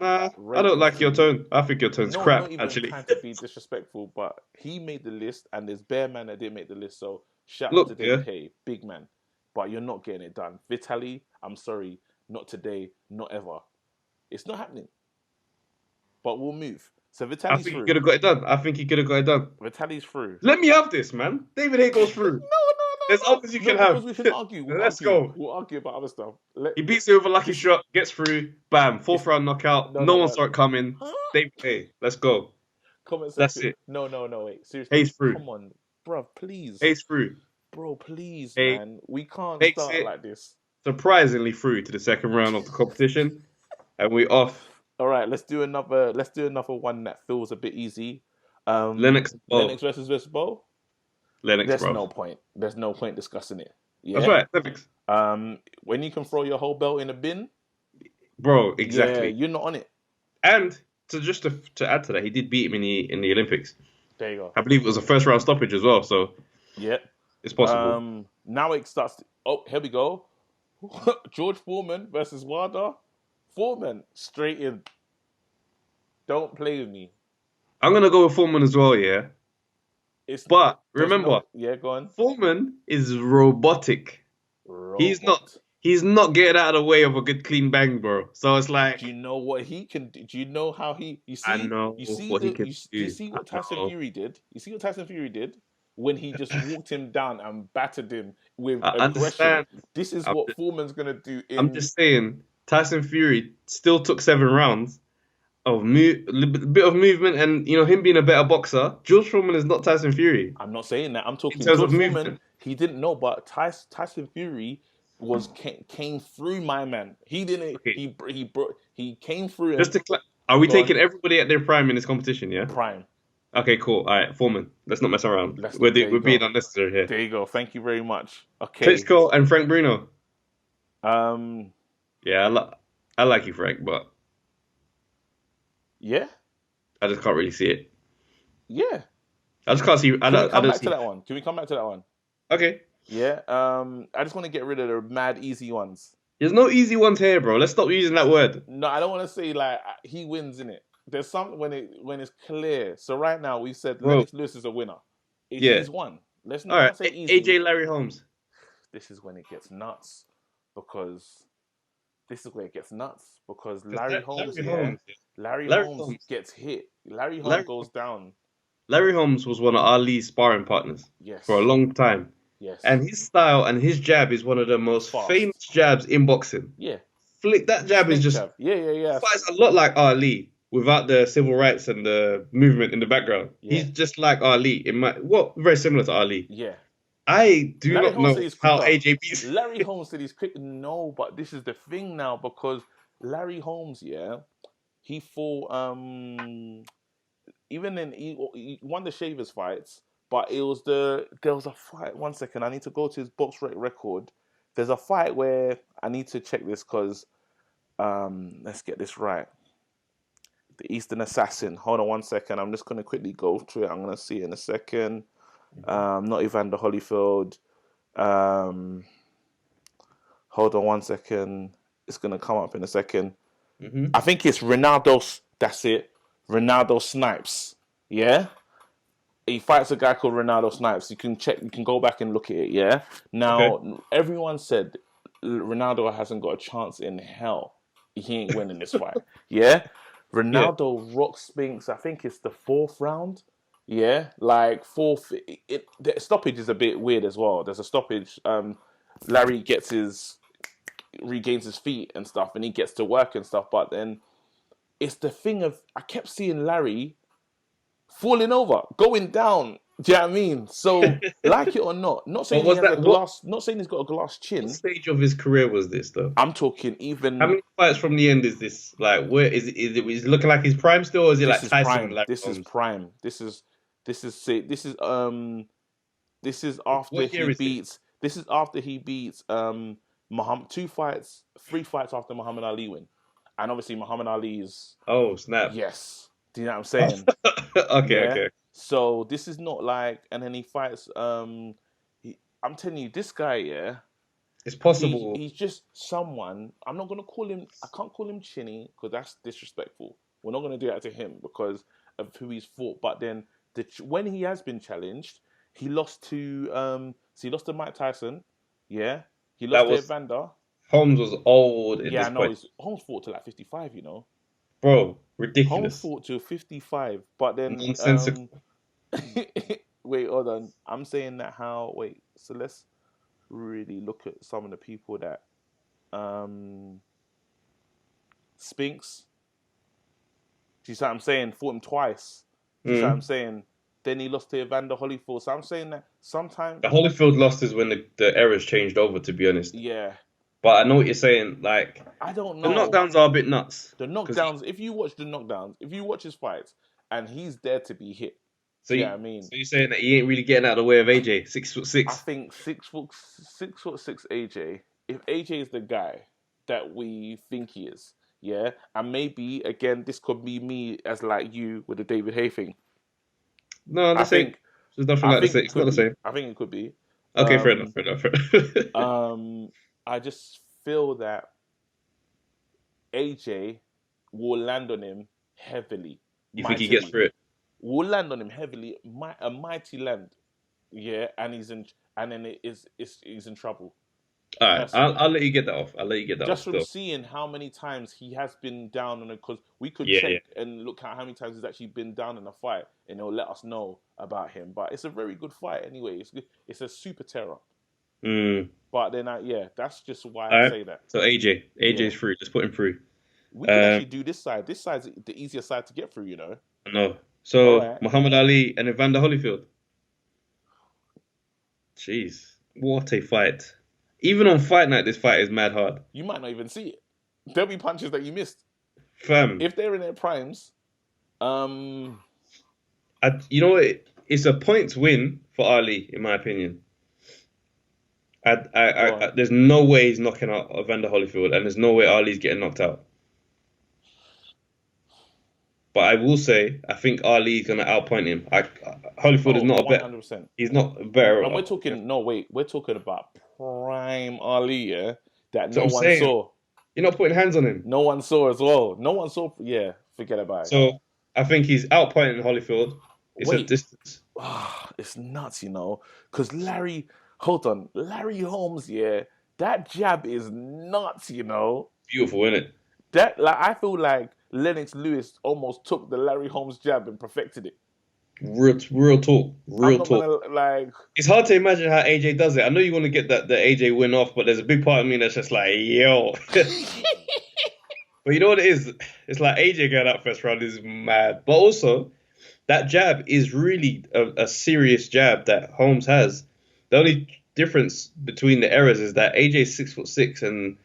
Nah, I don't like your tone. I think your tone's crap, not even actually. Trying to be disrespectful, but he made the list, and there's bare man that didn't make the list. So shout out to David Haye, big man. But you're not getting it done. Vitaly, I'm sorry, not today, not ever. It's not happening. But we'll move. So Vitaly's I think through. he could have got it done. Vitaly's through. Let me have this, man. David Haye goes through. No. There's others you can have. We can argue. Let's go. We'll argue about other stuff. He beats you with a lucky shot, gets through, bam, 4th round knockout. No one saw it coming. David Haye, let's go. Comment section. That's it. No, wait. Seriously. Haye's through. Come on, bro, please. Haye's through. Bro, please, Haye man. We can't start like this. Surprisingly through to the second round of the competition. And we're off. All right, let's do another one that feels a bit easy. Lennox versus Bo. There's no point. There's no point discussing it. Yeah? That's right, Lennox. When you can throw your whole belt in a bin, bro, exactly. Yeah, you're not on it. And to add to that, he did beat him in the Olympics. There you go. I believe it was a first round stoppage as well. So yeah, it's possible. Now it starts. Here we go. George Foreman versus Wilder. Foreman straight in. Don't play with me. I'm gonna go with Foreman as well. Yeah. But remember, go on. Foreman is robotic. He's not getting out of the way of a good clean bang, bro. So it's like, do you know what he can do? Do you know how he? You see, I know you see what he can do. You see what Tyson Fury did? You see what Tyson Fury did when he just walked him down and battered him with aggression. This is what Foreman's gonna do. I'm just saying, Tyson Fury still took 7 rounds of a bit of movement, and him being a better boxer. George Foreman is not Tyson Fury. I'm not saying that. I'm talking in terms George of Foreman. movement. He didn't know, but Tyson Fury came through my man. He didn't. Okay. He came through. Are we taking everybody at their prime in this competition? Yeah. Prime. Okay, cool. All right, Foreman. Let's not mess around. We're being unnecessary here. There you go. Thank you very much. Okay. Klitschko and Frank Bruno. Yeah, I like you, Frank, but. Yeah? I just can't really see it. Yeah. I just can't see. Can we come back to that one? Okay. Yeah. I just want to get rid of the mad easy ones. There's no easy ones here, bro. Let's stop using that word. No, I don't want to say like he wins in it. There's something when it's clear. So right now we said Lennox Lewis is a winner. He's won. Let's not say easy. AJ Larry Holmes. This is when it gets nuts because Larry Holmes gets hit. Larry Holmes goes down. Larry Holmes was one of Ali's sparring partners for a long time. Yes. And his style and his jab is one of the most famous jabs in boxing. Yeah. That jab is just fights a lot like Ali without the civil rights and the movement in the background. Yeah. He's just like Ali very similar to Ali. Yeah. I do not know how AJ beats. Larry Holmes said he's quick. No, but this is the thing now because Larry Holmes, he fought he won the Shavers fights, but there was a fight. 1 second, I need to go to his box record. There's a fight where I need to check this because let's get this right. The Eastern Assassin. Hold on 1 second. I'm just gonna quickly go through it. I'm gonna see it in a second. Not Evander Holyfield. Hold on 1 second. It's gonna come up in a second. Mm-hmm. I think it's Ronaldo. That's it. Ronaldo Snipes. Yeah. He fights a guy called Ronaldo Snipes. You can check. You can go back and look at it. Yeah. Now, everyone said Ronaldo hasn't got a chance in hell. He ain't winning this fight. Yeah. Ronaldo rocks Spinks. I think it's the 4th round. Yeah, like 4th. The stoppage is a bit weird as well. There's a stoppage. Larry regains his feet and stuff, and he gets to work and stuff. But then it's the thing of I kept seeing Larry falling over, going down. Do you know what I mean? So, like it or not saying he has a glass, not saying he's got a glass chin. What stage of his career was this, though? I'm talking even. How many fights from the end is this? Like, where is it? Is it looking like his prime still, or is it like Tyson? Prime. This is prime. This is after he beats. This is after he beats Muhammad. 3 fights after Muhammad Ali win, and obviously Muhammad Ali is. Oh snap! Yes. Do you know what I'm saying? Okay. So this is not like, and then he fights. I'm telling you, this guy, yeah, it's possible. He's just someone. I'm not gonna call him. I can't call him chinny because that's disrespectful. We're not gonna do that to him because of who he's fought. But then when he has been challenged, he lost to he lost to Mike Tyson. Yeah, he lost to Evander. Holmes was old. Holmes fought to like 55. You know. Bro, ridiculous. Holmes fought to 55, but then nonsensical. Wait, hold on. I'm saying that so let's really look at some of the people that Spinks. Do you see what I'm saying? Fought him twice. Do you see what I'm saying? Then he lost to Evander Holyfield. So I'm saying that sometimes the Holyfield lost is when the eras changed over, to be honest. Yeah. But I know what you're saying. Like, I don't know. The knockdowns are a bit nuts. The knockdowns. If you watch the knockdowns, if you watch his fights, and he's there to be hit. So you know what I mean? So you're saying that he ain't really getting out of the way of AJ, 6'6". I think 6'6" AJ. If AJ is the guy that we think he is, yeah, and maybe again this could be me as like you with the David Hay thing. No, there's nothing like this. It's not the same. I think it could be. Okay, fair enough. I just feel that AJ will land on him heavily. You think he gets through it? Will land on him heavily, a mighty land, yeah, and he's in trouble. All right, I'll let you get that off. Just from seeing how many times he has been down on it, because we could check and look at how many times he's actually been down in a fight, and it'll let us know about him. But it's a very good fight anyway. It's good. It's a super terror. But then, that's just why I say that. So AJ's through. Let's put him through. We can actually do this side. This side's the easier side to get through, you know. No. So Muhammad Ali and Evander Holyfield. Jeez, what a fight! Even on fight night, this fight is mad hard. You might not even see it. There'll be punches that you missed. Fam. If they're in their primes, you know what? It's a points win for Ali, in my opinion. There's no way he's knocking out Evander Holyfield, and there's no way Ali's getting knocked out. But I will say, I think Ali's going to outpoint him. Holyfield is not a better. 100%. He's not better. And we're talking. No, wait. We're talking about prime Ali, yeah. That no one saw. You're not putting hands on him. No one saw as well. No one saw. Yeah, forget about it. So I think he's outpointing Holyfield. It's a distance. It's nuts, you know. Because Larry Holmes, yeah. That jab is nuts, you know. Beautiful, isn't it? That I feel like Lennox Lewis almost took the Larry Holmes jab and perfected it. Real talk. It's hard to imagine how AJ does it. I know you want to get the AJ win off, but there's a big part of me that's just like, yo. But you know what it is? It's like AJ going out first round is mad. But also, that jab is really a serious jab that Holmes has. The only difference between the errors is that AJ's 6'6" and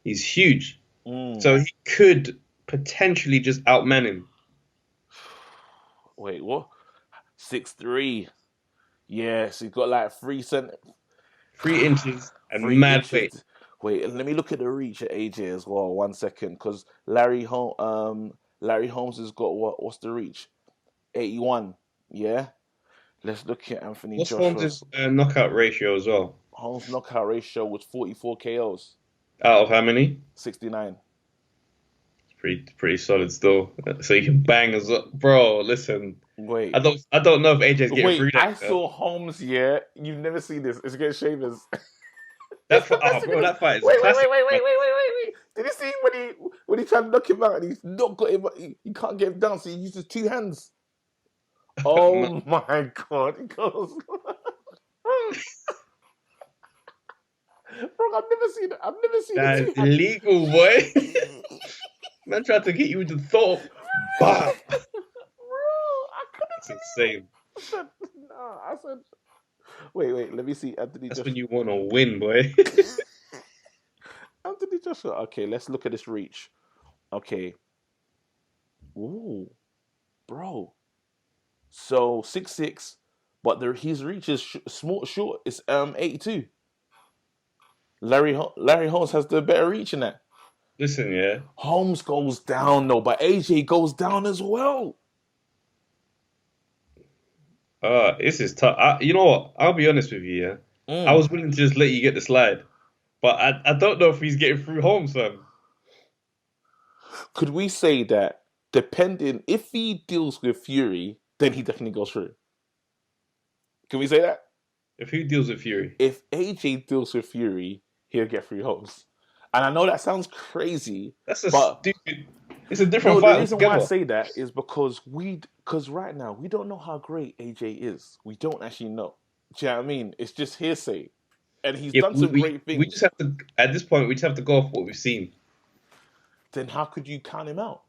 he's huge. So he could potentially just outman him. Wait, what? 6'3". Yes, he's got like 3 inches and mad weight. Wait, let me look at the reach at AJ as well. 1 second, because Larry Holmes has got what's the reach? 81. Yeah. Let's look at Anthony Joshua's knockout ratio as well. Holmes' knockout ratio was 44 KOs. Out of how many? 69. Pretty solid still. So you can bang as well. Bro, listen. Wait. I don't know if AJ's getting through that. I saw Holmes, yeah. You've never seen this. It's against Shavers. That fight is classic. Wait. Did you see when he tried to knock him out and he's not got him, he can't get him down, so he uses 2 hands. Oh No. my God. He goes. Bro, I've never seen it. That is illegal, boy. Man tried to get you with the thought. Bah. Bro, I couldn't. That's insane. I said, wait, let me see. Anthony That's Joshua. when you want to win, boy. Anthony Joshua. Okay, let's look at this reach. Okay. Ooh, bro. So 6'6", but his reach is short. It's 82. Larry Holmes has the better reach in that. Listen, yeah. Holmes goes down though, but AJ goes down as well. This is tough. You know what? I'll be honest with you, yeah. I was willing to just let you get the slide, but I don't know if he's getting through Holmes, fam. Could we say that depending if he deals with Fury, then he definitely goes through? Can we say that? If who deals with Fury? If AJ deals with Fury, he'll get through Holmes. And I know that sounds crazy. That's stupid. It's a different fight. The reason why I say that is because right now we don't know how great AJ is. We don't actually know. Do you know what I mean? It's just hearsay, and he's done some great things. We just have to, at this point, we just have to go off what we've seen. Then how could you count him out?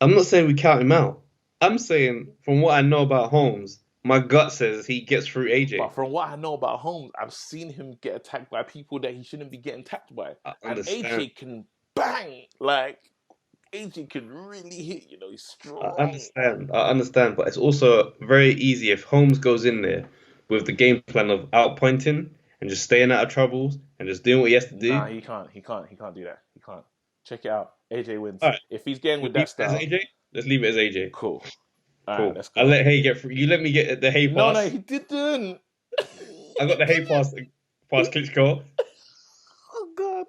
I'm not saying we count him out. I'm saying from what I know about Holmes, my gut says he gets through AJ. But from what I know about Holmes, I've seen him get attacked by people that he shouldn't be getting attacked by. And AJ can bang, like AJ can really hit. You know, he's strong. I understand, but it's also very easy if Holmes goes in there with the game plan of outpointing and just staying out of troubles and just doing what he has to do. Nah, he can't do that. He can't. Check it out. AJ wins. Right. If he's getting with that style, let's leave it as AJ. Cool. Cool. Right, let's go. I'll let Hay get through. You let me get the Hay pass. No, he didn't. I got the Hay pass Klitschko. Oh God.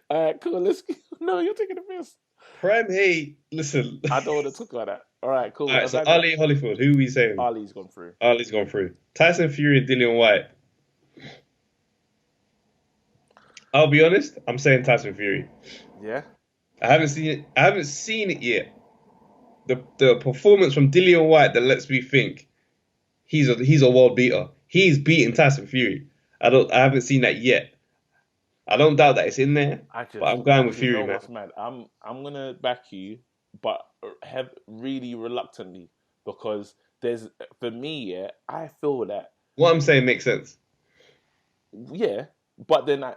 All right, cool. No, you're taking the piss. Prime Hay, listen. I don't want to talk about that. All right, cool. All right, so Ali Holyfield, who are we saying? Ali's gone through. Tyson Fury and Dillian White. I'll be honest, I'm saying Tyson Fury. Yeah. I haven't seen it yet. The performance from Dillian White that lets me think he's a world beater. He's beating Tyson Fury. I haven't seen that yet. I don't doubt that it's in there, but I'm going with Fury, man. What's mad? I'm gonna back you, but have really reluctantly, because for me, I feel that what I'm saying makes sense. Yeah, but then I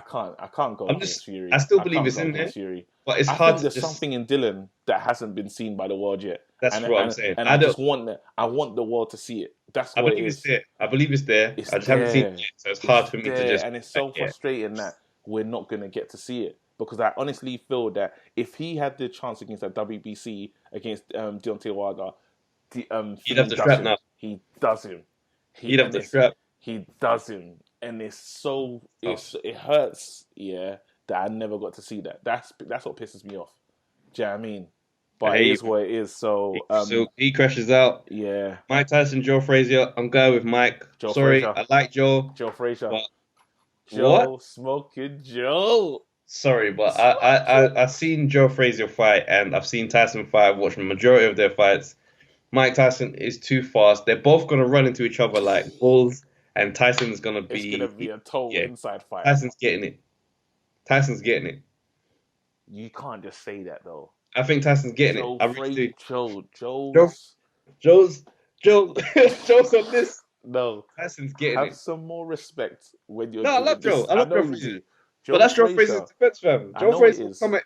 can't go against Fury. I still believe it's in there, Fury. But it's hard. There's something in Dylan that hasn't been seen by the world yet. That's what I'm saying. And I want the world to see it. That's what it is. I believe it's there. I just haven't seen it yet, so it's hard for me to just. And it's so frustrating that we're not gonna get to see it, because I honestly feel that if he had the chance against that WBC against Deontay Wilder, he'd have the strap now. He does him. He'd have the strap. He does him, and it hurts. Yeah, that I never got to see that. That's what pisses me off. Do you know what I mean? But it is what it is. So he crashes out. Yeah. Mike Tyson, Joe Frazier. I'm going with Mike. Frazier. I like Joe. Joe Frazier. But Joe smoking Joe. Sorry, but I've seen Joe Frazier fight and I've seen Tyson fight. I've watched the majority of their fights. Mike Tyson is too fast. They're both gonna run into each other like bulls, and Tyson's gonna be. It's gonna be a total inside fight. Tyson's getting it. You can't just say that though. I think Tyson's getting it. I really do. Joe's on this. No, Tyson's getting it. Have some more respect when you're. No, I love Joe. I love Joe Frazier. But that's Joe Frazier's defense, fam. Joe Frazier coming.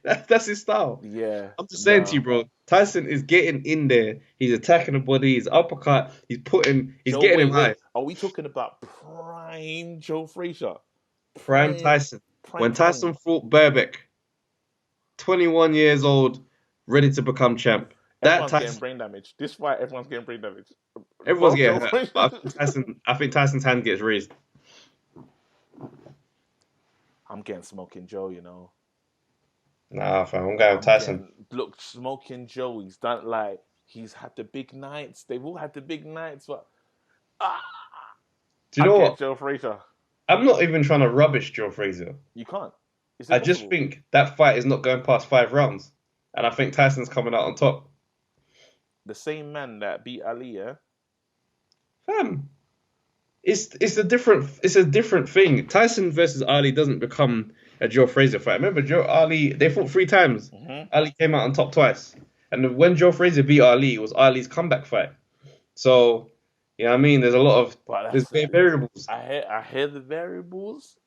That's his style. Yeah. I'm just saying to you, bro. Tyson is getting in there. He's attacking the body. He's uppercut. He's getting him high. Are we talking about prime Joe Frazier? Prime Tyson. When Tyson fought Burbeck, 21 years old, ready to become champ. Everyone's getting brain damage. This fight, everyone's getting brain damage. Everyone's getting hurt. I think Tyson's hand gets raised. I'm getting Smoking Joe, you know. Nah, fam, I'm going with Tyson. Look, Smoking Joe, he's had the big nights. They've all had the big nights, but do you know what? Joe Frazier. I'm not even trying to rubbish Joe Frazier. You can't. I just think that fight is not going past 5 rounds, and I think Tyson's coming out on top. The same man that beat Ali, yeah. Fam, it's a different thing. Tyson versus Ali doesn't become a Joe Frazier fight. Remember, Ali, they fought 3 times. Mm-hmm. Ali came out on top twice, and when Joe Frazier beat Ali, it was Ali's comeback fight. So, you know what I mean? There's a lot of variables. I hear the variables,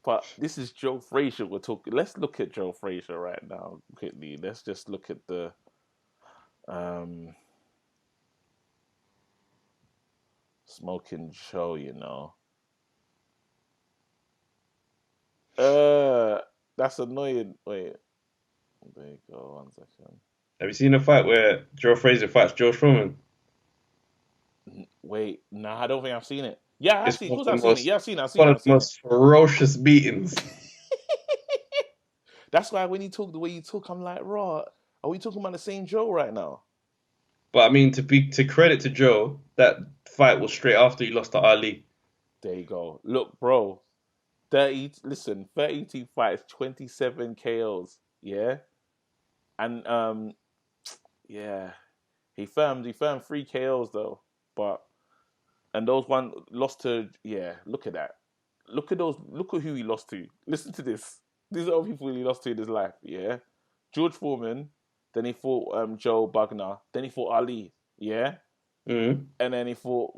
but this is Joe Frazier we're talking. Let's look at Joe Frazier right now quickly. Let's just look at the Smoking Joe, you know. That's annoying. Wait, there you go. 1 second. Have you seen a fight where Joe Frazier fights George Foreman? Wait, nah, I don't think I've seen it. Yeah, I've seen it. Yeah, I've seen it. One of the most ferocious beatings. That's why when you talk the way you talk, I'm like, raw. Are we talking about the same Joe right now? But I mean, to credit to Joe, that fight was straight after he lost to Ali. There you go. Look, bro. 32 fights, 27 KOs. Yeah, and yeah, he firmed 3 KOs though. And those one lost to, yeah. Look at that. Look at who he lost to. Listen to this. These are all people he lost to in his life. Yeah, George Foreman. Then he fought Joe Bugner. Then he fought Ali. Yeah. Mm-hmm. And then he fought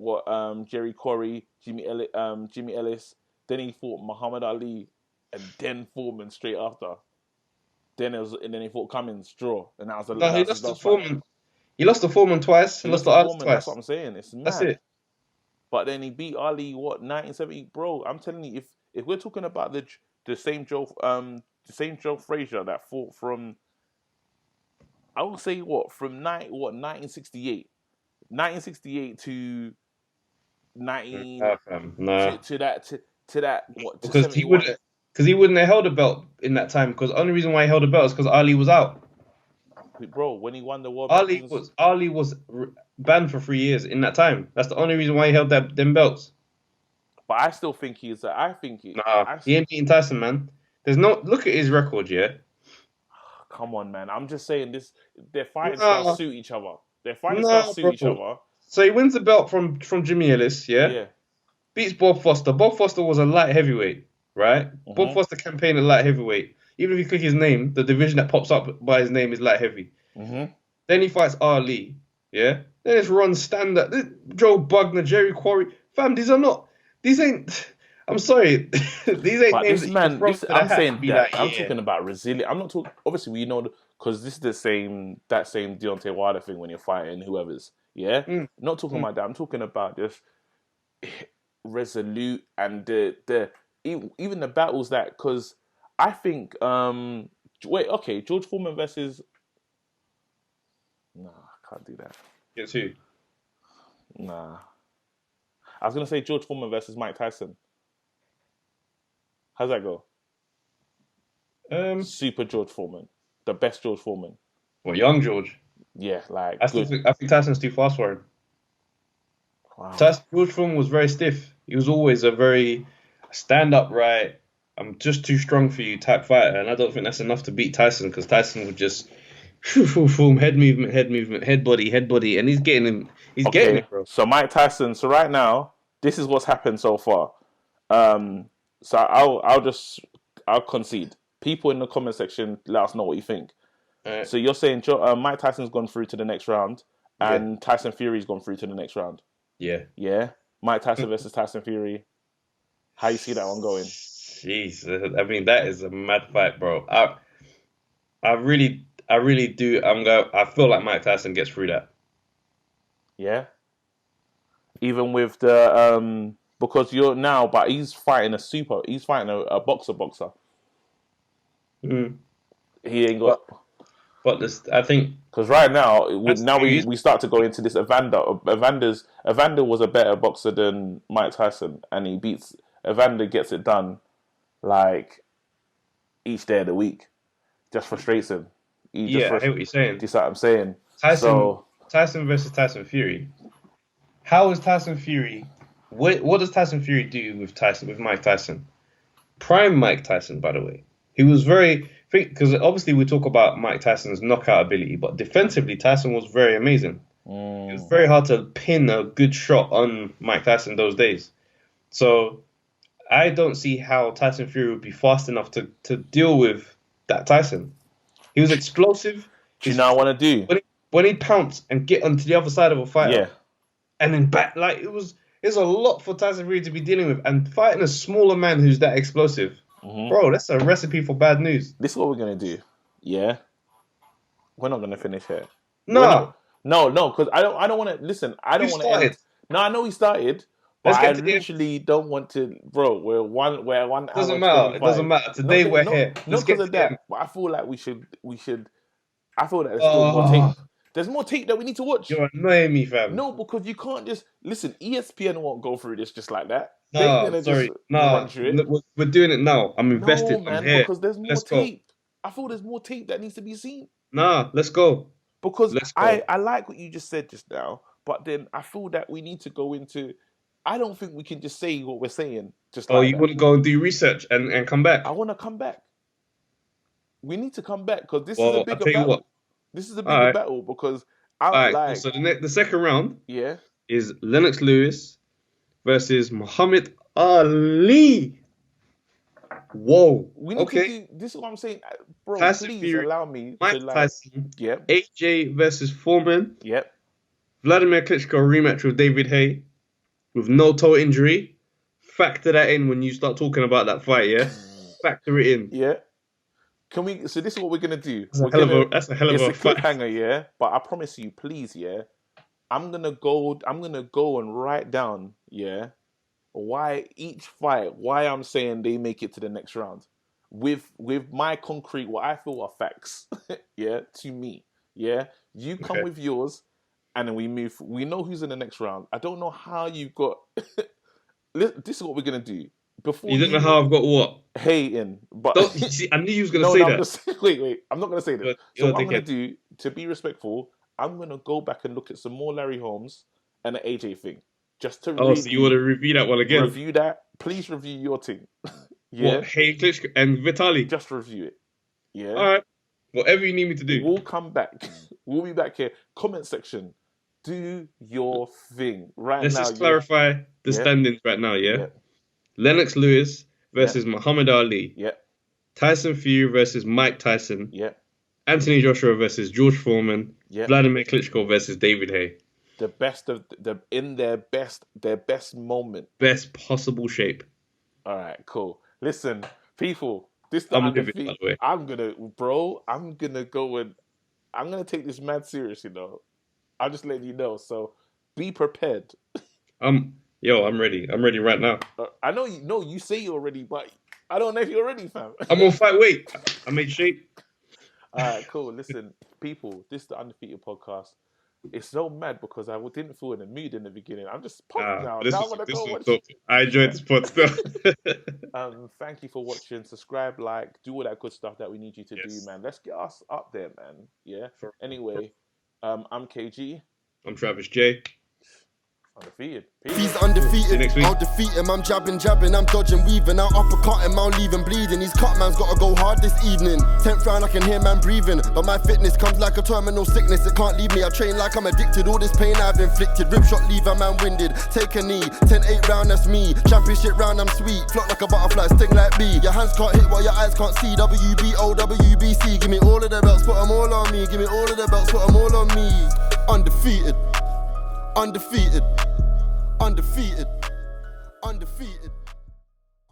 Jerry Corey, Jimmy Ellis. Then he fought Muhammad Ali, and then Foreman straight after. Then he fought Cummins, draw, and that was the last. He lost to Foreman. He lost to Foreman twice. He lost to Ali twice. That's what I'm saying. It's mad. That's it. But then he beat Ali. 1970, bro. I'm telling you, if we're talking about the same Joe Frazier that fought from, I would say from 1968 to 19 to that what? Because he wouldn't have held a belt in that time. Because the only reason why he held a belt is because Ali was out. Bro, when he won the world, Ali was banned for 3 years in that time. That's the only reason why he held them belts. But I still think he ain't beating Tyson, man. Look at his record, yeah. Come on, man. I'm just saying this. Their fighting styles suit each other. Each other. So he wins the belt from Jimmy Ellis, yeah. Yeah. Beats Bob Foster. Bob Foster was a light heavyweight, right? Mm-hmm. Bob Foster campaigned at light heavyweight. Even if you click his name, the division that pops up by his name is light heavy. Mm-hmm. Then he fights Ali, yeah. Then it's Ron Standard, Joe Bugner, Jerry Quarry. Fam, these ain't. I'm sorry, these ain't but names. I'm saying that. I'm talking about resilience. I'm not talking. Obviously, we know because this is that same Deontay Wilder thing when you're fighting whoever's. Yeah, not talking about that. I'm talking about just resolute and even the battles that because I think George Foreman versus I can't do that. Guess who? Nah, I was gonna say George Foreman versus Mike Tyson. How's that go? Super George Foreman, the best George Foreman. Well, young George. Yeah, like I think Tyson's too fast for him. Wow. George Foreman was very stiff. He was always a very stand up, right? I'm just too strong for you type fighter, and I don't think that's enough to beat Tyson because Tyson would just head movement, head body, and he's getting it, bro. So Mike Tyson. So right now, this is what's happened so far. So I'll concede. People in the comment section, let us know what you think. Right. So you're saying Mike Tyson's gone through to the next round, and Tyson Fury's gone through to the next round. Yeah. Yeah. Mike Tyson versus Tyson Fury. How you see that one going? Jeez, I mean that is a mad fight, bro. I really do. I feel like Mike Tyson gets through that. Yeah. Even with the because but he's fighting a boxer. Mm. He ain't got. But I think because right now, we start to go into this Evander. Evander was a better boxer than Mike Tyson, and Evander gets it done like each day of the week. Just frustrates him. I hear what you're saying. Do you see what I'm saying? Tyson versus Tyson Fury. How is Tyson Fury? What does Tyson Fury do with Mike Tyson? Prime Mike Tyson, by the way. He was because obviously we talk about Mike Tyson's knockout ability, but defensively Tyson was very amazing. It was very hard to pin a good shot on Mike Tyson those days. So I don't see how Tyson Fury would be fast enough to deal with that Tyson. He was explosive. Do you know what I want to do? When he pounced and get onto the other side of a fighter, and then back, like it's a lot for Tyson Fury to be dealing with, and fighting a smaller man who's that explosive, bro. That's a recipe for bad news. This is what we're gonna do. Yeah, we're not gonna finish here. No, because I don't want to listen. I don't want to end. No, I know he started. But I literally don't want to, bro. We're one hour. Doesn't matter. It doesn't matter. Today we're here. Not because of that. But I feel like we should. I feel that there's still more tape. There's more tape that we need to watch. You're annoying me, fam. No, because you can't just listen. ESPN won't go through this just like that. No, sorry. No, we're doing it now. I'm invested. No, man, I'm here. Because there's more tape. I feel there's more tape that needs to be seen. Nah, let's go. Because I like what you just said just now, but then I feel that we need to go into. I don't think we can just say what we're saying. You want to go and do research and come back? I want to come back. We need to come back because this is a bigger battle. This is a bigger battle because so the second round is Lennox Lewis versus Muhammad Ali. Whoa. We need to do, this is what I'm saying. Bro, Tyson please Fury, allow me Mike to Tyson. Yep. AJ versus Foreman. Yep. Vladimir Klitschko rematch with David Haye with no toe injury. Factor that in when you start talking about that fight, yeah? Factor it in. Yeah. So this is what we're going to do. That's a hell of a fight. Cliffhanger, yeah? But I promise you, please, yeah? I'm going to go and write down, yeah? Why I'm saying they make it to the next round. With my concrete, what I feel are facts, yeah? To me, yeah? You come with yours. And then we move. We know who's in the next round. I don't know how you've got. This is what we're gonna do. Before you don't know how I've got what in, but see, I knew you was gonna say that. Wait. I'm not gonna say that. So what I'm gonna do to be respectful, I'm gonna go back and look at some more Larry Holmes and an AJ thing, just to. So you want to review that one again? Review that. Please review your thing. Yeah. What? Hey, Klitschko and Vitali. Just review it. Yeah. All right. Whatever you need me to do. We'll come back. We'll be back here. Comment section. Do your thing right Let's now. Let's just clarify the standings right now, yeah? Lennox Lewis versus Muhammad Ali. Yeah. Tyson Fury versus Mike Tyson. Yeah. Anthony Joshua versus George Foreman. Yeah. Vladimir Klitschko versus David Haye. The best of in their best moment. Best possible shape. All right, cool. Listen, people, this is the undefeated. By the way. I'm gonna go and I'm gonna take this mad serious, you know. I'll just let you know. So be prepared. I'm ready. I'm ready right now. I know you know you say you're ready, but I don't know if you're ready, fam. I'm on fight weight. I made shape. All right, cool. Listen, people, this is the Undefeated podcast. It's so mad because I didn't feel in the mood in the beginning. I'm just pumped now. I enjoyed this pod still. Thank you for watching. Subscribe, like, do all that good stuff that we need you to do, man. Let's get us up there, man. Yeah. Anyway, I'm KG. I'm Travis J. Undefeated. He's undefeated. I'll defeat him. I'm jabbing, I'm dodging, weaving. I'll uppercut him, I'll leave him bleeding. He's cut, man's gotta go hard this evening. 10th round, I can hear man breathing. But my fitness comes like a terminal sickness. It can't leave me. I train like I'm addicted. All this pain I've inflicted. Rip shot, leave a man winded. Take a knee. 10-8 round, that's me. Championship round, I'm sweet. Flock like a butterfly, sting like bee. Your hands can't hit what your eyes can't see. WBO, WBC. Give me all of the belts, put them all on me. Give me all of the belts, put them all on me. Undefeated. Undefeated. Undefeated. Undefeated.